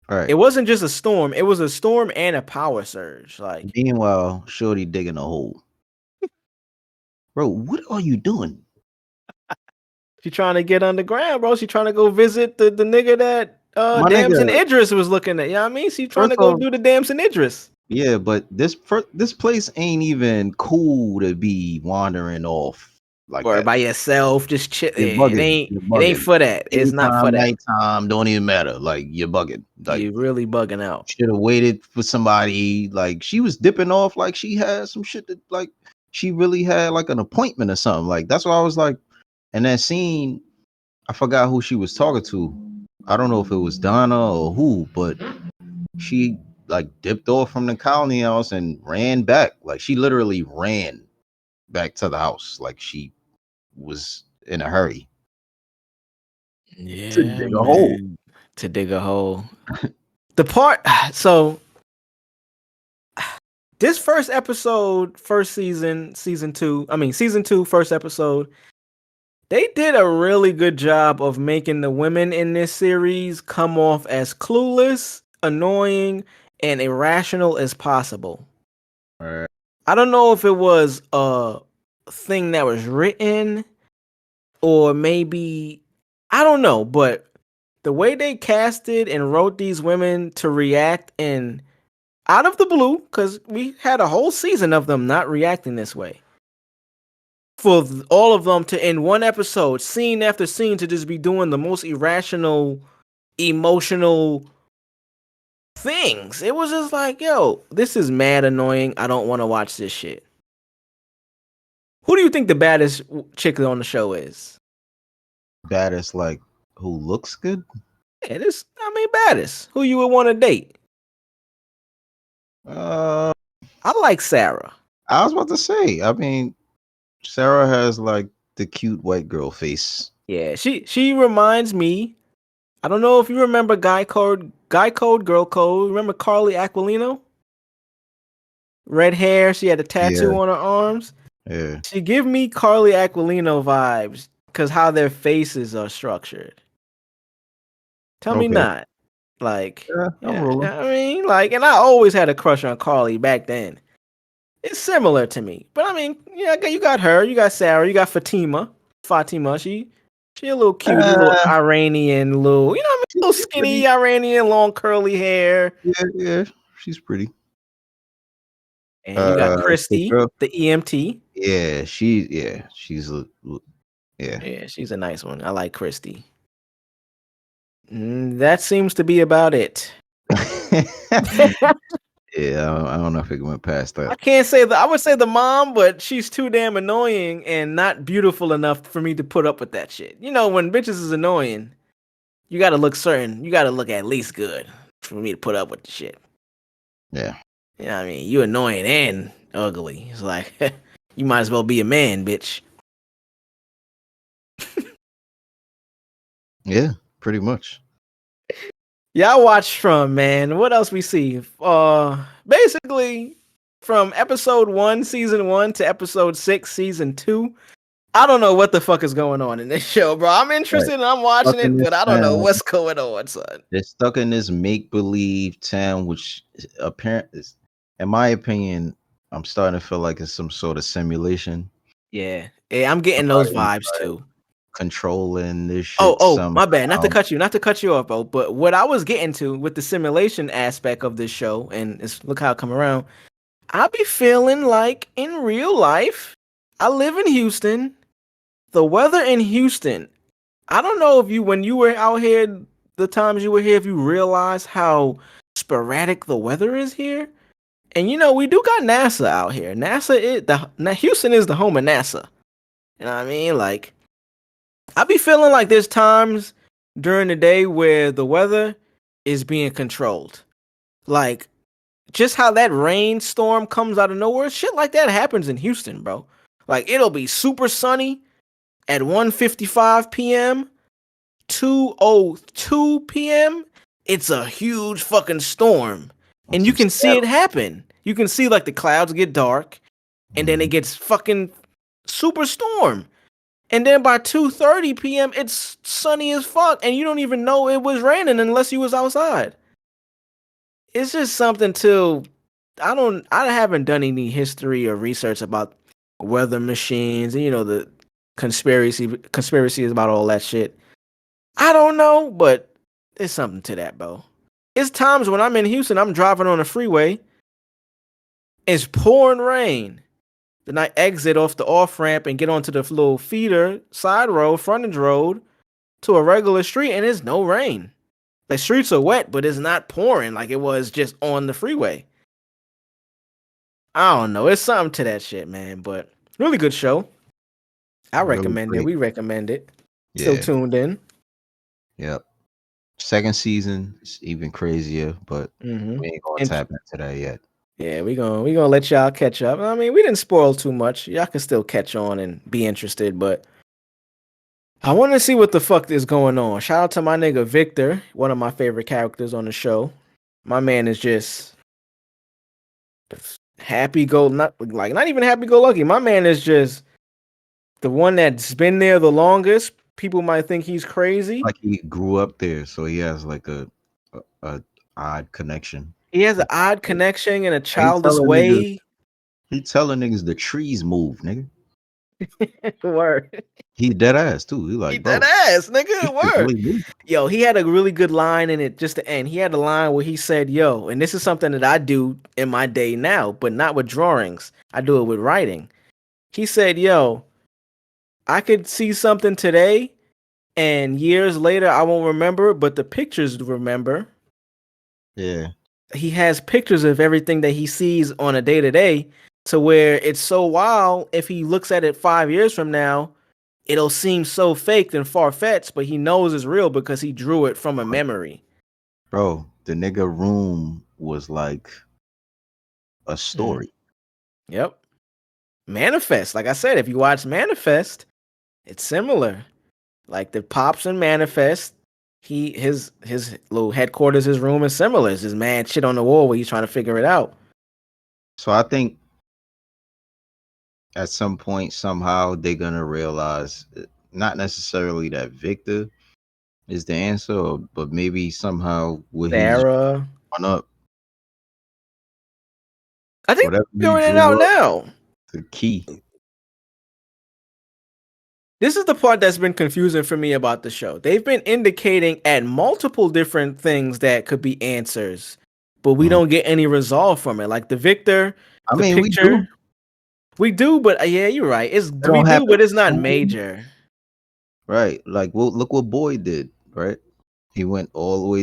Right. It wasn't just a storm. It was a storm and a power surge. Like, meanwhile, Shorty digging a hole. Bro, what are you doing? She trying to get underground, bro. She trying to go visit the nigga that Damson Idris was looking at. You know what I mean? She trying to go do the Damson Idris. Yeah, but this place ain't even cool to be wandering off like or that. By yourself, just chill. It ain't for that. It's not for that. Nighttime don't even matter. Like you're bugging. Like you're really bugging out. Should have waited for somebody. Like she was dipping off like she had some shit that like she really had like an appointment or something. Like that's why I was like, and that scene, I forgot who she was talking to. I don't know if it was Donna or who, but she like dipped off from the colony house and ran back. Like she literally ran back to the house. Like she was in a hurry. Yeah, to dig a hole. To dig a hole. So this first episode, season 2, first episode, they did a really good job of making the women in this series come off as clueless, annoying, and irrational as possible. Right. I don't know if it was a thing that was written or maybe, I don't know, but the way they casted and wrote these women to react and out of the blue, because we had a whole season of them not reacting this way. For all of them to, in one episode, scene after scene, to just be doing the most irrational, emotional things. It was just like, yo, this is mad annoying. I don't want to watch this shit. Who do you think the baddest chick on the show is? Baddest, like, who looks good? Yeah, baddest. Who you would want to date? Uh, I like Sarah. I was about to say. I mean, Sarah has like the cute white girl face. Yeah, she reminds me. I don't know if you remember Guy Code, Girl Code. Remember Carly Aquilino? Red hair. She had a tattoo Yeah. on her arms. Yeah. She give me Carly Aquilino vibes because how their faces are structured. Tell me Okay. not. Like, Yeah, I'm yeah, rolling. I mean, like, and I always had a crush on Carly back then. It's similar to me, but I mean, yeah, you got her, you got Sarah, you got Fatima. She a little cute, a little Iranian, little, you know what I mean, little skinny Iranian, long curly hair. Yeah, she's pretty. And you got The Christy, girl- the EMT. Yeah, she's yeah. Yeah, she's a nice one. I like Christy. That seems to be about it. Yeah, I don't know if it went past I that. can't say I would say the mom, but she's too damn annoying and not beautiful enough for me to put up with that shit. You know, when bitches is annoying, you gotta look certain. You gotta look at least good for me to put up with the shit. Yeah. You know what I mean? You annoying and ugly. It's like, you might as well be a man, bitch. Yeah, pretty much. Yeah, I watched from, man. What else we see? Basically, from episode 1, season 1 to episode 6, season 2. I don't know what the fuck is going on in this show, bro. I'm interested and I'm watching Stuck in it, this but I don't know town. what's going on, son. They're stuck in this make-believe town, which apparently, in my opinion, I'm starting to feel like it's some sort of simulation. Yeah, I'm getting those Somebody, vibes too. Controlling this shit. Oh, my bad. Not to somehow. cut you off, bro. But what I was getting to with the simulation aspect of this show, and look how it come around. I be feeling like in real life, I live in Houston. The weather in Houston, I don't know if when you were out here, the times you were here, if you realize how sporadic the weather is here. And you know, we do got NASA out here. Houston is the home of NASA. You know what I mean? Like, I be feeling like there's times during the day where the weather is being controlled. Like, just how that rainstorm comes out of nowhere, shit like that happens in Houston, bro. Like, it'll be super sunny at 1:55 p.m., 2:02 p.m., it's a huge fucking storm. And you can see it happen. You can see, like, the clouds get dark, and then it gets fucking super storm. And then by 2:30 p.m., it's sunny as fuck, and you don't even know it was raining unless you was outside. It's just something to... I haven't done any history or research about weather machines and, you know, the conspiracies about all that shit. I don't know, but there's something to that, bro. It's times when I'm in Houston, I'm driving on the freeway, it's pouring rain. Then I exit off the off-ramp and get onto the little feeder side road, frontage road, to a regular street, and there's no rain. The streets are wet, but it's not pouring like it was just on the freeway. I don't know. It's something to that shit, man. But really good show. I Really recommend it. great. We recommend it. Yeah. Still tuned in. Yep. Second season is even crazier, but Mm-hmm. we ain't gonna tap into that yet. Yeah, we gonna let y'all catch up. I mean, we didn't spoil too much. Y'all can still catch on and be interested, but I want to see what the fuck is going on. Shout out to my nigga Victor, one of my favorite characters on the show. My man is just not even happy go lucky. My man is just the one that's been there the longest. People might think he's crazy. Like he grew up there, so he has like a odd connection. He has an odd connection in a childish way. He telling niggas the trees move, nigga. Word. He dead ass too. He like, bro, Dead ass, nigga. Word. really move. Yo, he had a really good line in it just to end. He had a line where he said, yo, and this is something that I do in my day now, but not with drawings. I do it with writing. He said, yo, I could see something today and years later I won't remember, but the pictures remember. Yeah. He has pictures of everything that he sees on a day-to-day to where it's so wild if he looks at it 5 years from now, it'll seem so faked and far-fetched, but he knows it's real because he drew it from a memory. Bro, the nigga room was like a story. Yep. Manifest. Like I said, if you watch Manifest, it's similar. Like the Pops and Manifest, his little headquarters, his room is similar. It's just mad shit on the wall where he's trying to figure it out. So I think at some point, somehow, they're gonna realize not necessarily that Victor is the answer, but maybe somehow what he's Sarah. on up, I think whatever they're he figuring it drew out up, now. the key. This is the part that's been confusing for me about the show. They've been indicating at multiple different things that could be answers, but we don't get any resolve from it. Like the Victor, I the mean, picture. We do, but yeah, you're right. But it's not major. Right. Like, well, look what Boyd did, right? He went all the way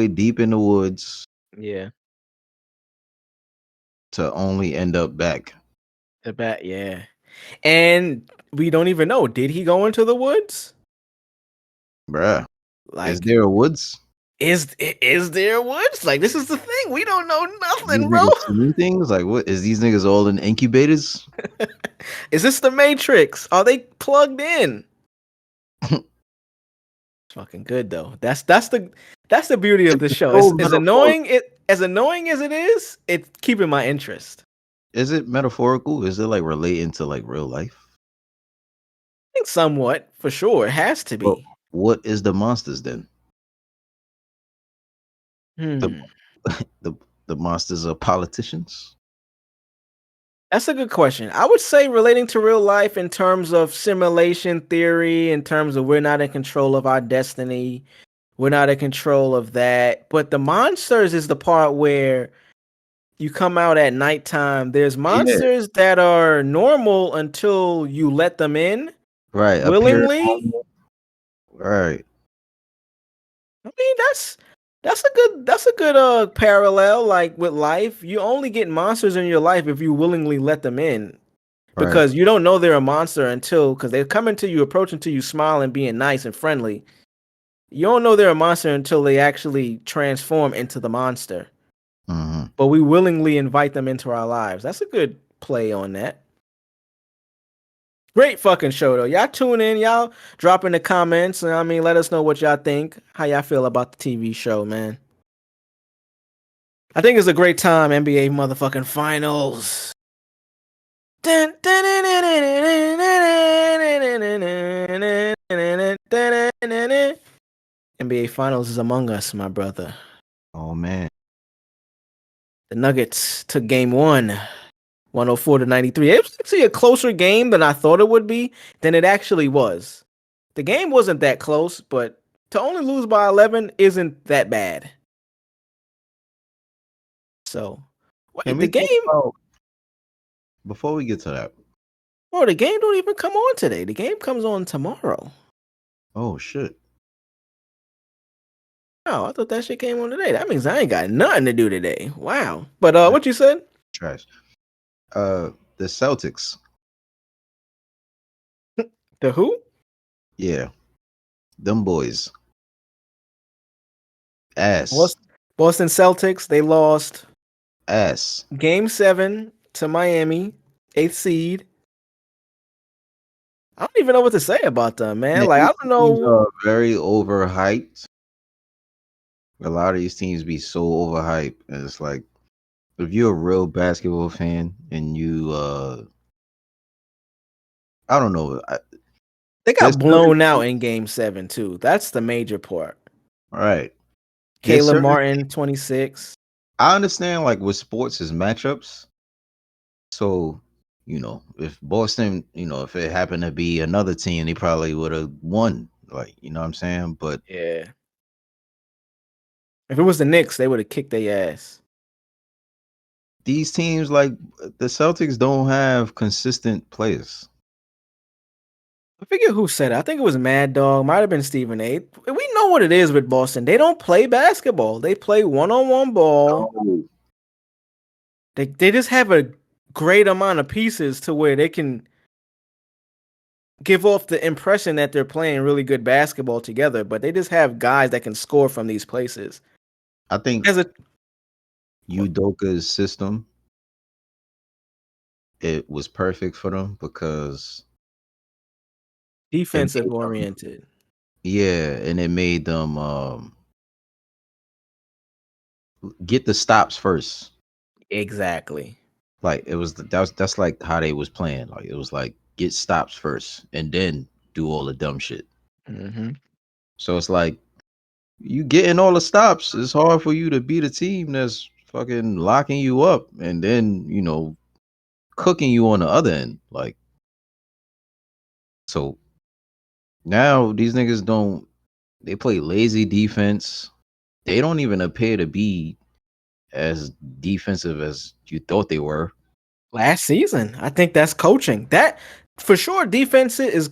deep in the woods Yeah. to only end up back. The bat, yeah. And we don't even know. Did he go into the woods? Bruh. Like, Is there a woods? Is there woods? Like, this is the thing. We don't know These nothing, bro. niggas seeing things? Like, what is these niggas all in incubators? Is this the Matrix? Are they plugged in? Fucking good though. That's the beauty of the show. As annoying as it is, it's keeping my interest. Is it metaphorical? Is it like relating to like real life? I think somewhat, for sure. It has to be. Well, what is the monsters then? The monsters are politicians? That's a good question. I would say relating to real life in terms of simulation theory, in terms of we're not in control of our destiny. We're not in control of that. But the monsters is the part where you come out at nighttime. There's monsters that are normal until you let them in. Right. Willingly. Right. I mean, that's a good parallel. Like with life, you only get monsters in your life if you willingly let them in, because you don't know they're a monster because they're coming to you, approaching to you, smiling, being nice and friendly. You don't know they're a monster until they actually transform into the monster. Mm-hmm. But we willingly invite them into our lives. That's a good play on that. Great fucking show though. Y'all tune in, y'all drop in the comments. I mean, let us know what y'all think, how y'all feel about the TV show, man. I think it's a great time, NBA motherfucking finals. NBA finals is among us, my brother. Oh man. The Nuggets took game 1. 104-93. It was actually a closer game than I thought it would be, than it actually was. The game wasn't that close, but to only lose by 11 isn't that bad. So, the game... Before we get to that. Oh, the game don't even come on today. The game comes on tomorrow. Oh, shit. Oh, I thought that shit came on today. That means I ain't got nothing to do today. Wow. But what you said? Trash. The Celtics. The who? Yeah. Them boys. Ass. Boston Celtics, they lost Ass. Game 7 to Miami, 8th seed. I don't even know what to say about them, man. Yeah, like, I don't know. Very overhyped. A lot of these teams be so overhyped. And it's like, if you're a real basketball fan and you, I don't know. They got blown out in Game 7, too. That's the major part. All right. Caleb Martin, 26. I understand, like, with sports is matchups. So, you know, if Boston, you know, if it happened to be another team, they probably would have won. Like, you know what I'm saying? But yeah. If it was the Knicks, they would have kicked their ass. These teams, like the Celtics, don't have consistent players. I forget who said it. I think it was Mad Dog. Might have been Stephen A. We know what it is with Boston. They don't play basketball. They play one-on-one ball. Oh. They just have a great amount of pieces to where they can give off the impression that they're playing really good basketball together, but they just have guys that can score from these places. I think As a Udoka's system, it was perfect for them because defensive oriented. and it made them get the stops first. Exactly. Like it was that's like how they was playing. Like it was like get stops first and then do all the dumb shit. Mm-hmm. So it's like you getting all the stops. It's hard for you to beat a team that's fucking locking you up and then cooking you on the other end. Like so now these niggas they play lazy defense. They don't even appear to be as defensive as you thought they were. Last season, I think that's coaching. That for sure, defense is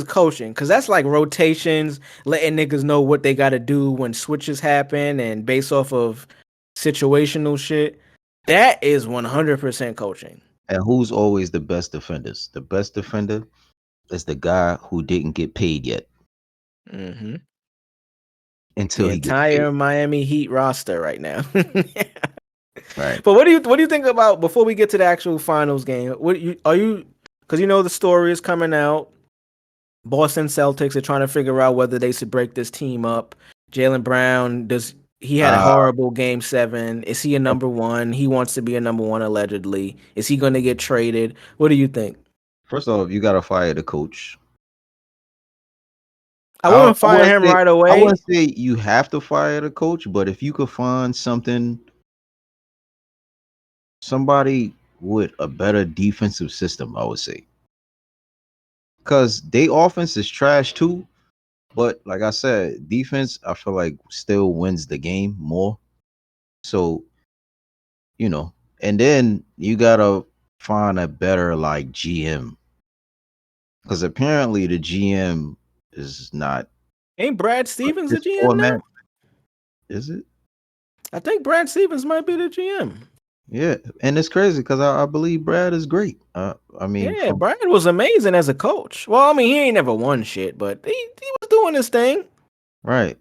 coaching because that's like rotations, letting niggas know what they got to do when switches happen, and based off of situational shit. That is 100% coaching. And who's always the best defenders? The best defender is the guy who didn't get paid yet Mm-hmm. until The he gets paid. entire Miami Heat roster right now. Right. But what do you think about before we get to the actual finals game? Because the story is coming out. Boston Celtics are trying to figure out whether they should break this team up. Jaylen Brown he had a horrible game 7. Is he a number 1? He wants to be a number 1 allegedly. Is he going to get traded? What do you think? First off, you gotta fire the coach. I wouldn't fire him right away. I wouldn't say you have to fire the coach, but if you could find somebody with a better defensive system, I would say. Because they offense is trash too. But like I said, defense, I feel like still wins the game more. So, and then you gotta find a better like GM. Because apparently the GM is not. Ain't Brad Stevens the this GM format. now? Is it? I think Brad Stevens might be the GM. Yeah, and it's crazy because I believe Brad is great. Brad was amazing as a coach. Well, I mean, he ain't never won shit, but he was doing his thing. Right.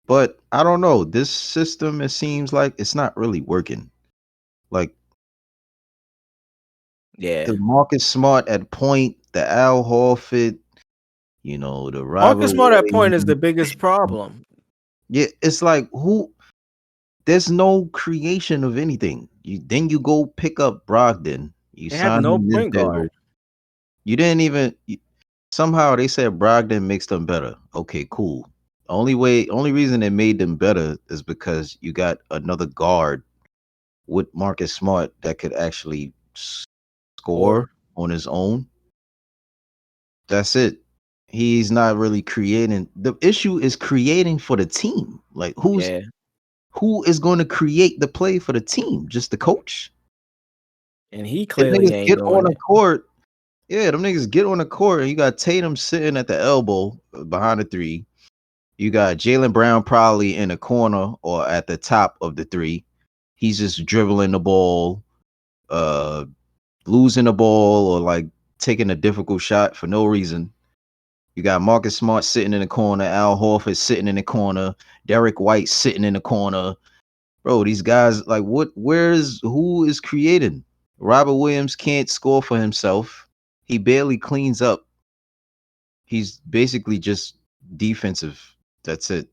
But I don't know. This system, it seems like it's not really working. Like, the Marcus Smart at point, the Al Horford, the Robert Marcus Smart at point Williams. is the biggest problem. Yeah, it's like there's no creation of anything. Then you go pick up Brogdon. You They have sign no him this point guard. deal. You didn't even somehow they said Brogdon makes them better. Okay, cool. Only reason it made them better is because you got another guard with Marcus Smart that could actually score on his own. That's it. He's not really creating. The issue is creating for the team. Like who is going to create the play for the team? Just the coach? And he clearly ain't get doing on the it. court. Yeah, them niggas get on the court and you got Tatum sitting at the elbow behind the 3. You got Jaylen Brown probably in the corner or at the top of the 3. He's just dribbling the ball, losing the ball or like taking a difficult shot for no reason. You got Marcus Smart sitting in the corner, Al Horford sitting in the corner, Derek White sitting in the corner. Bro, these guys, like, who is creating? Robert Williams can't score for himself. He barely cleans up. He's basically just defensive. That's it.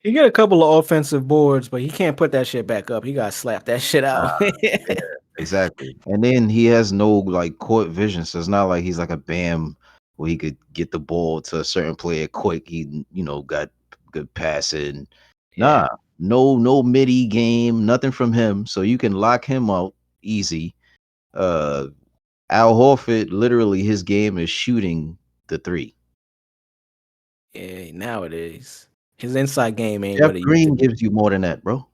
He get a couple of offensive boards, but he can't put that shit back up. He got to slap that shit out. Yeah, exactly. And then he has no like court vision, so it's not like he's like a Bam where he could get the ball to a certain player quick. He, got good passing. Nah, no midi game, nothing from him. So you can lock him out easy. Al Horford, literally, his game is shooting the 3. Yeah, nowadays his inside game ain't Jeff what it used to Green be. gives you more than that, bro.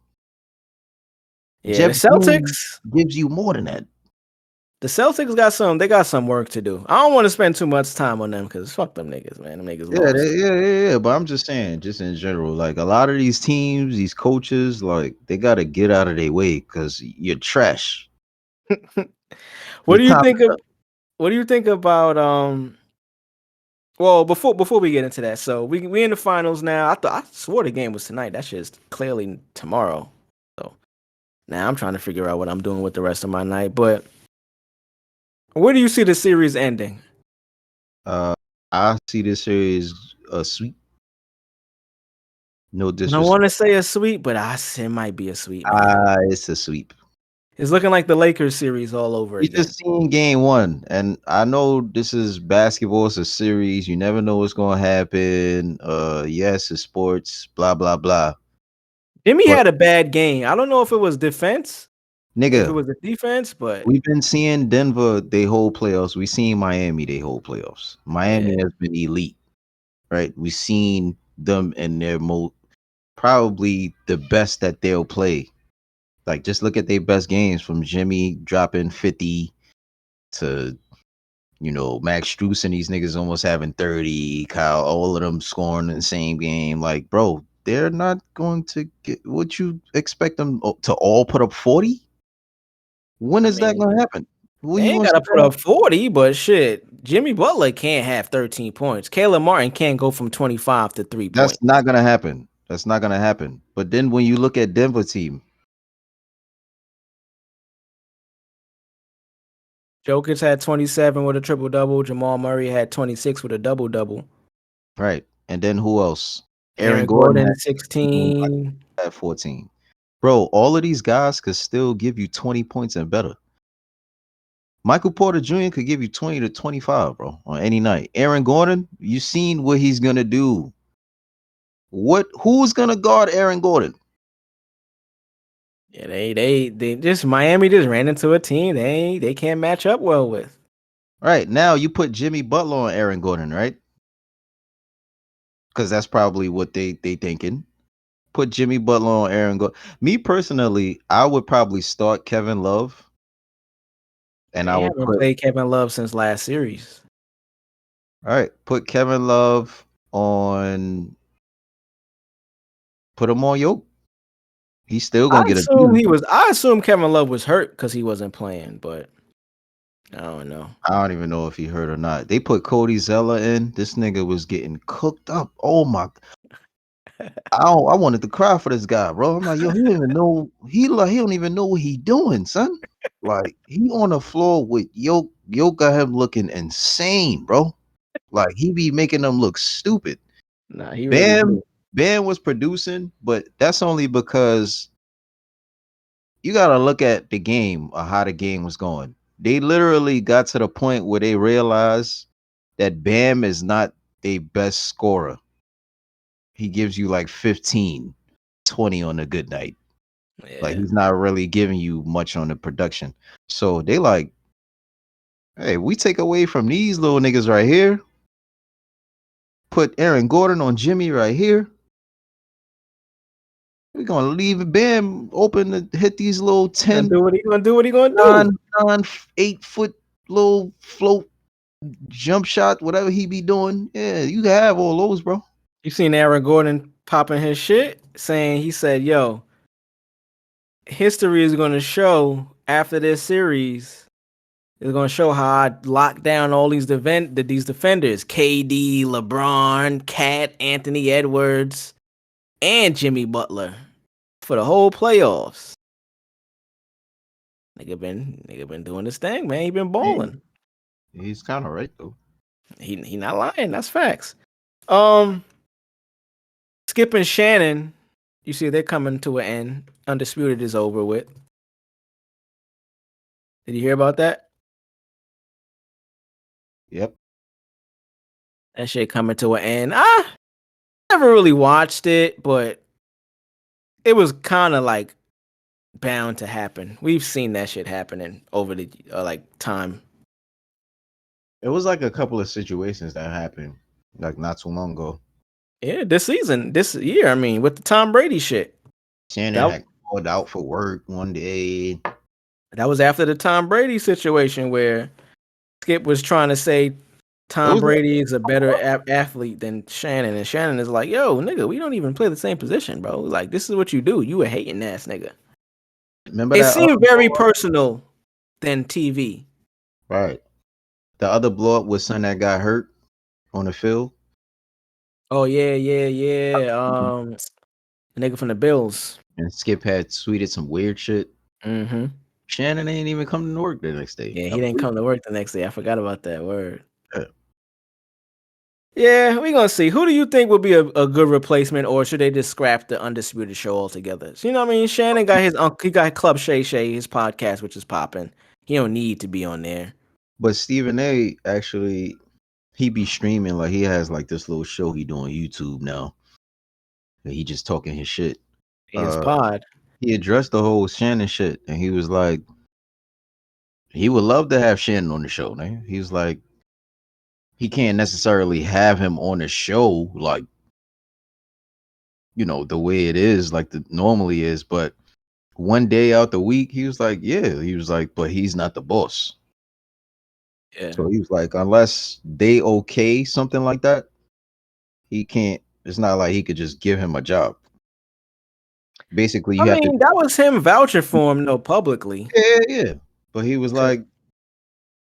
Yeah, Jeff the Celtics Green gives you more than that. The Celtics got some work to do. I don't want to spend too much time on them because fuck them niggas, man. Them niggas lost. Yeah. But I'm just saying, just in general, like a lot of these teams, these coaches, like they gotta get out of their way because you're trash. What do you think about Well, before we get into that, so we in the finals now. I swore the game was tonight. That shit's clearly tomorrow. So now I'm trying to figure out what I'm doing with the rest of my night. But where do you see the series ending? I see this series a sweep. No I disrespect. want to say a sweep, but it might be a sweep, man. It's a sweep. It's looking like the Lakers series all over We again. just seen game one, and I know this is basketball, it's a series. You never know what's gonna happen. Yes, it's sports, blah blah blah. Jimmy But had a bad game. I don't know if it was defense, if it nigga, was the defense, but we've been seeing Denver they whole playoffs. We seen Miami they whole playoffs. Miami yeah, has been elite, right? We seen them in their probably the best that they'll play. Like just look at their best games from Jimmy dropping 50 to Max Strus and these niggas almost having 30, Kyle, all of them scoring in the same game. Like, bro, they're not going to get what you expect them to all put up 40. When I is that going mean, to happen? Who they you ain't going to got to sit put down? up 40, but shit, Jimmy Butler can't have 13 points. Caleb Martin can't go from 25 to 3 That's points. not going to happen. That's not going to happen. But then when you look at Denver team, Jokic had 27 with a triple-double. Jamal Murray had 26 with a double-double. right? And then who else? Aaron Aaron Gordon Gordon, had 14, 16. at 14. Bro, all of these guys could still give you 20 points and better. Michael Porter Jr. could give you 20 to 25, bro, on any night. Aaron Gordon, you seen what he's gonna do. Who's gonna guard Aaron Gordon? Yeah, they just Miami just ran into a team they can't match up well with. Right now, you put Jimmy Butler on Aaron Gordon, right? Because that's probably what they thinking. Put Jimmy Butler on Aaron Gordon. Me personally, I would probably start Kevin Love, and I They would haven't put played Kevin Love since last series. put Kevin Love on, put him on Yoke. He's still gonna get a beat. I assume Kevin Love was hurt because he wasn't playing, but I don't know. I don't even know if he hurt or not. They put Cody Zeller in. This nigga was getting cooked up. Oh my! I wanted to cry for this guy, bro. I'm like, yo, he don't even know. He don't even know what he doing, son. Like he on the floor with Yoke. Yoke got him looking insane, bro. Like he be making them look stupid. Nah, he really Bam, did. Bam was producing, but that's only because you gotta look at the game or how the game was going. They literally got to the point where they realized that Bam is not their best scorer. He gives you like 15, 20 on a good night. Like Yeah. he's not really giving you much on the production. So they like, hey, we take away from these little niggas right here. Put Aaron Gordon on Jimmy right here. We're gonna leave Bam open to hit these little 10, He gonna do what he gonna do. 8 foot little float jump shot, whatever he be doing. Yeah, you can have all those, bro. You seen Aaron Gordon popping his shit, he said, "Yo, history is gonna show after this series. It's gonna show how I locked down all these defenders: KD, LeBron, Cat, Anthony Edwards, and Jimmy Butler for the whole playoffs." Nigga been doing this thing, man. He been balling. He's kind of right though. He not lying. That's facts. Skip and Shannon, you see they're coming to an end. Undisputed is over with. Did you hear about that? Yep. That shit coming to an end. I never really watched it, but it was kind of like bound to happen. We've seen that shit happening over the time. It was like a couple of situations that happened like not too long ago. Yeah, this year, I mean, with the Tom Brady shit. Shannon had called out for work one day. That was after the Tom Brady situation where Skip was trying to say Tom Brady is a better athlete than Shannon, and Shannon is like, "Yo, nigga, we don't even play the same position, bro. Like, this is what you do. You a hating ass nigga." Remember It that seemed very personal than TV. right. The other blow up was son that got hurt. on the field. Oh yeah. The nigga from the Bills. And Skip had tweeted some weird shit. Mm-hmm. Shannon ain't even come to work the next day. Yeah, he didn't come to work the next day. I forgot about that word. Yeah. Yeah, we're gonna see. Who do you think would be a good replacement, or should they just scrap the Undisputed Show altogether? So, you know what I mean? Shannon got he got Club Shay Shay, his podcast, which is popping. He don't need to be on there. But Stephen A. actually, he be streaming, like he has like this little show he do on YouTube now. And he just talking his shit. His pod. He addressed the whole Shannon shit, and he was like, he would love to have Shannon on the show, man. He was like, he can't necessarily have him on the show, like, you know, the way it is, like the normally is, but one day out the week, he was like, yeah, he was like, but he's not the boss. Yeah. So he was like, unless they okay something like that, he can't. It's not like he could just give him a job. Basically, you have to. That was him vouching for him though publicly. Yeah. But he was like,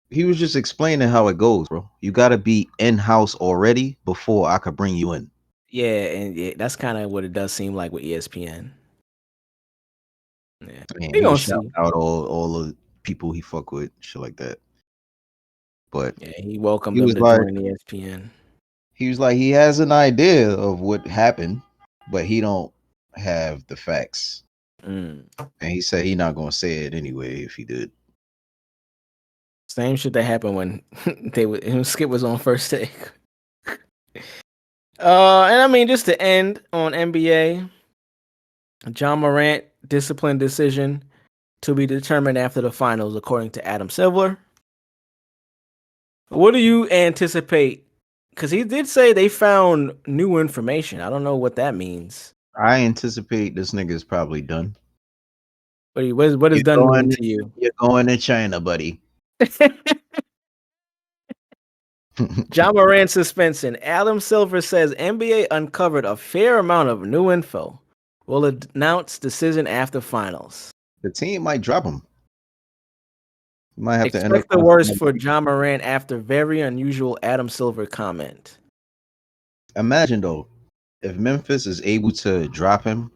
he was just explaining how it goes, bro. You got to be in house already before I could bring you in. Yeah, and that's kind of what it does seem like with ESPN. Yeah, And we he gonna shout see. out all the people he fuck with, shit like that. But Yeah, he welcomed he them was to like, join ESPN. he was like, he has an idea of what happened, but he don't have the facts. Mm. And he said he not gonna say it anyway if he did. Same shit that happened when Skip was on First Take. And I mean, just to end on NBA, John Morant discipline decision to be determined after the finals, according to Adam Silver. What do you anticipate? Because he did say they found new information. I don't know what that means. I anticipate this nigga is probably done. What does done mean to you? You're going to China, buddy. John Morant suspension. Adam Silver says NBA uncovered a fair amount of new info. Will announce decision after finals. The team might drop him. Might have to Expect the worst for John Morant after very unusual Adam Silver comment. Imagine though, if Memphis is able to drop him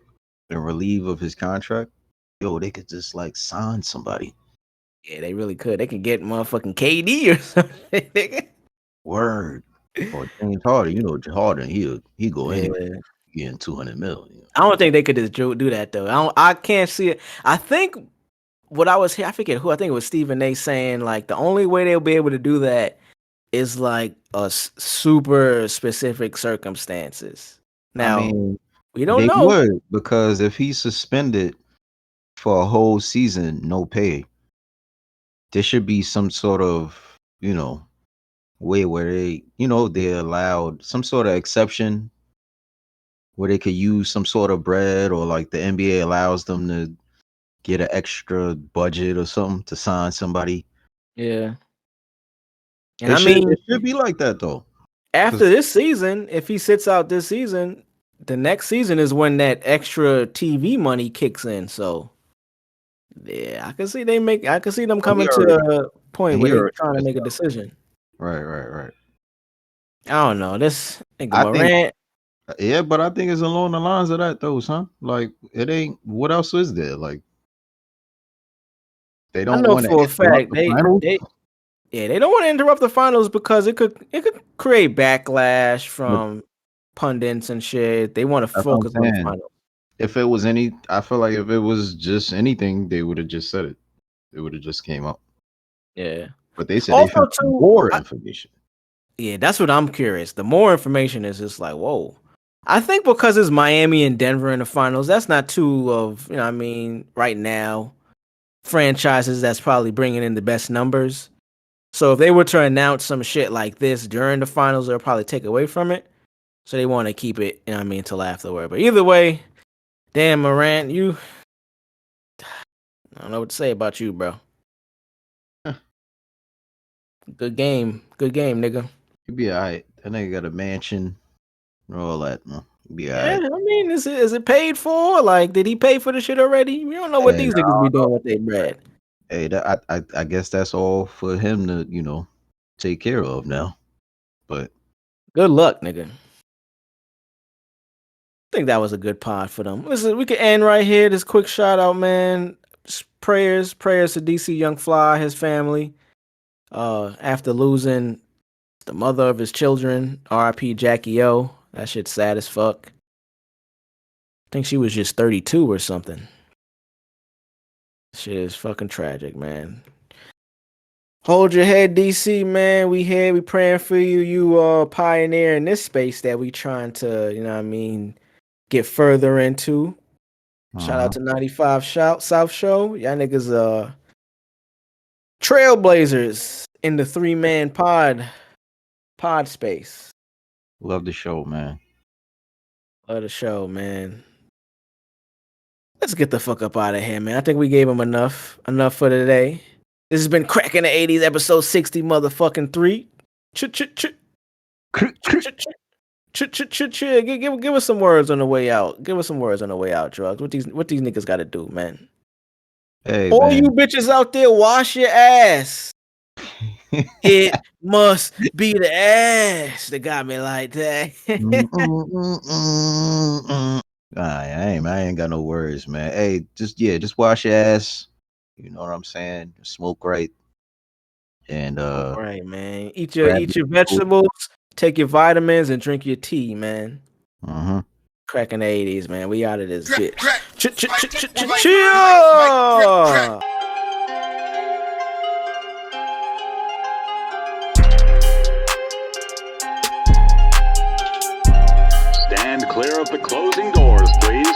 and relieve of his contract, yo, they could just like sign somebody. Yeah, they really could. They could get motherfucking KD or something. Word. Or James Harden, you know, Harden, he go Yeah. anywhere. Getting 200 million. I don't think they could just do that though. I can't see it. I think what I forget who. I think it was Stephen A. saying like the only way they'll be able to do that is like a super specific circumstances. Now, I mean, we don't they know. would, because if he's suspended for a whole season, no pay, there should be some sort of, you know, way where they, you know, they're allowed some sort of exception where they could use some sort of bread, or like the NBA allows them to get an extra budget or something to sign somebody. Yeah. And It should be like that though. After this season, if he sits out this season, the next season is when that extra TV money kicks in. So, yeah, I can see them coming to a point where they're trying to make a decision. Right. I don't know. This Morant. Yeah, but I think it's along the lines of that though, son. Like it ain't. What else is there? Like they don't want to for a fact the finals? they don't want to interrupt the finals because it could create backlash from pundits and shit. They want to focus on the finals. If it was I feel like if it was just anything, they would have just said it. It would have just came up. Yeah, but they said they found more information. Yeah, that's what I'm curious. The more information is just like, whoa. I think because it's Miami and Denver in the finals, that's not two of, you know what I mean, right now, franchises that's probably bringing in the best numbers. So if they were to announce some shit like this during the finals, they'll probably take away from it. So they want to keep it, you know what I mean, until afterward. But either way, damn, Morant, I don't know what to say about you, bro. Good game, nigga. You be all right. That nigga got a mansion and all that, man. Be all Yeah, right. I mean, is it paid for? Like, did he pay for the shit already? We don't know what these niggas be doing with their bread. Hey, I guess that's all for him to, you know, take care of now. But Good luck, nigga. I think that was a good pod for them. Listen, we can end right here. This quick shout out, man. Prayers to DC Young Fly, his family. After losing the mother of his children, R.I.P. Jackie O. That shit's sad as fuck. I think she was just 32 or something. Shit is fucking tragic, man. Hold your head, DC, man. We here, we praying for you. You pioneer in this space that we trying to, you know what I mean, get further into. Shout out to 95 South Show. Y'all niggas trailblazers in the 3-man pod space. Love the show, man. Love the show, man. Let's get the fuck up out of here, man. I think we gave him enough for today. This has been Cracking the 80s, episode 60, motherfucking 3. Give us some words on the way out. Give us some words on the way out, Drugs. What these niggas got to do, man? Hey, all man. You bitches out there, wash your ass. It must be the ass that got me like that. I ain't got no words, man. Hey, just wash your ass. You know what I'm saying? Smoke right. And right, man. Eat your vegetables, take your vitamins, and drink your tea, man. Cracking the 80s, man. We out of this bitch. Chill. Stand clear of the closing doors, please.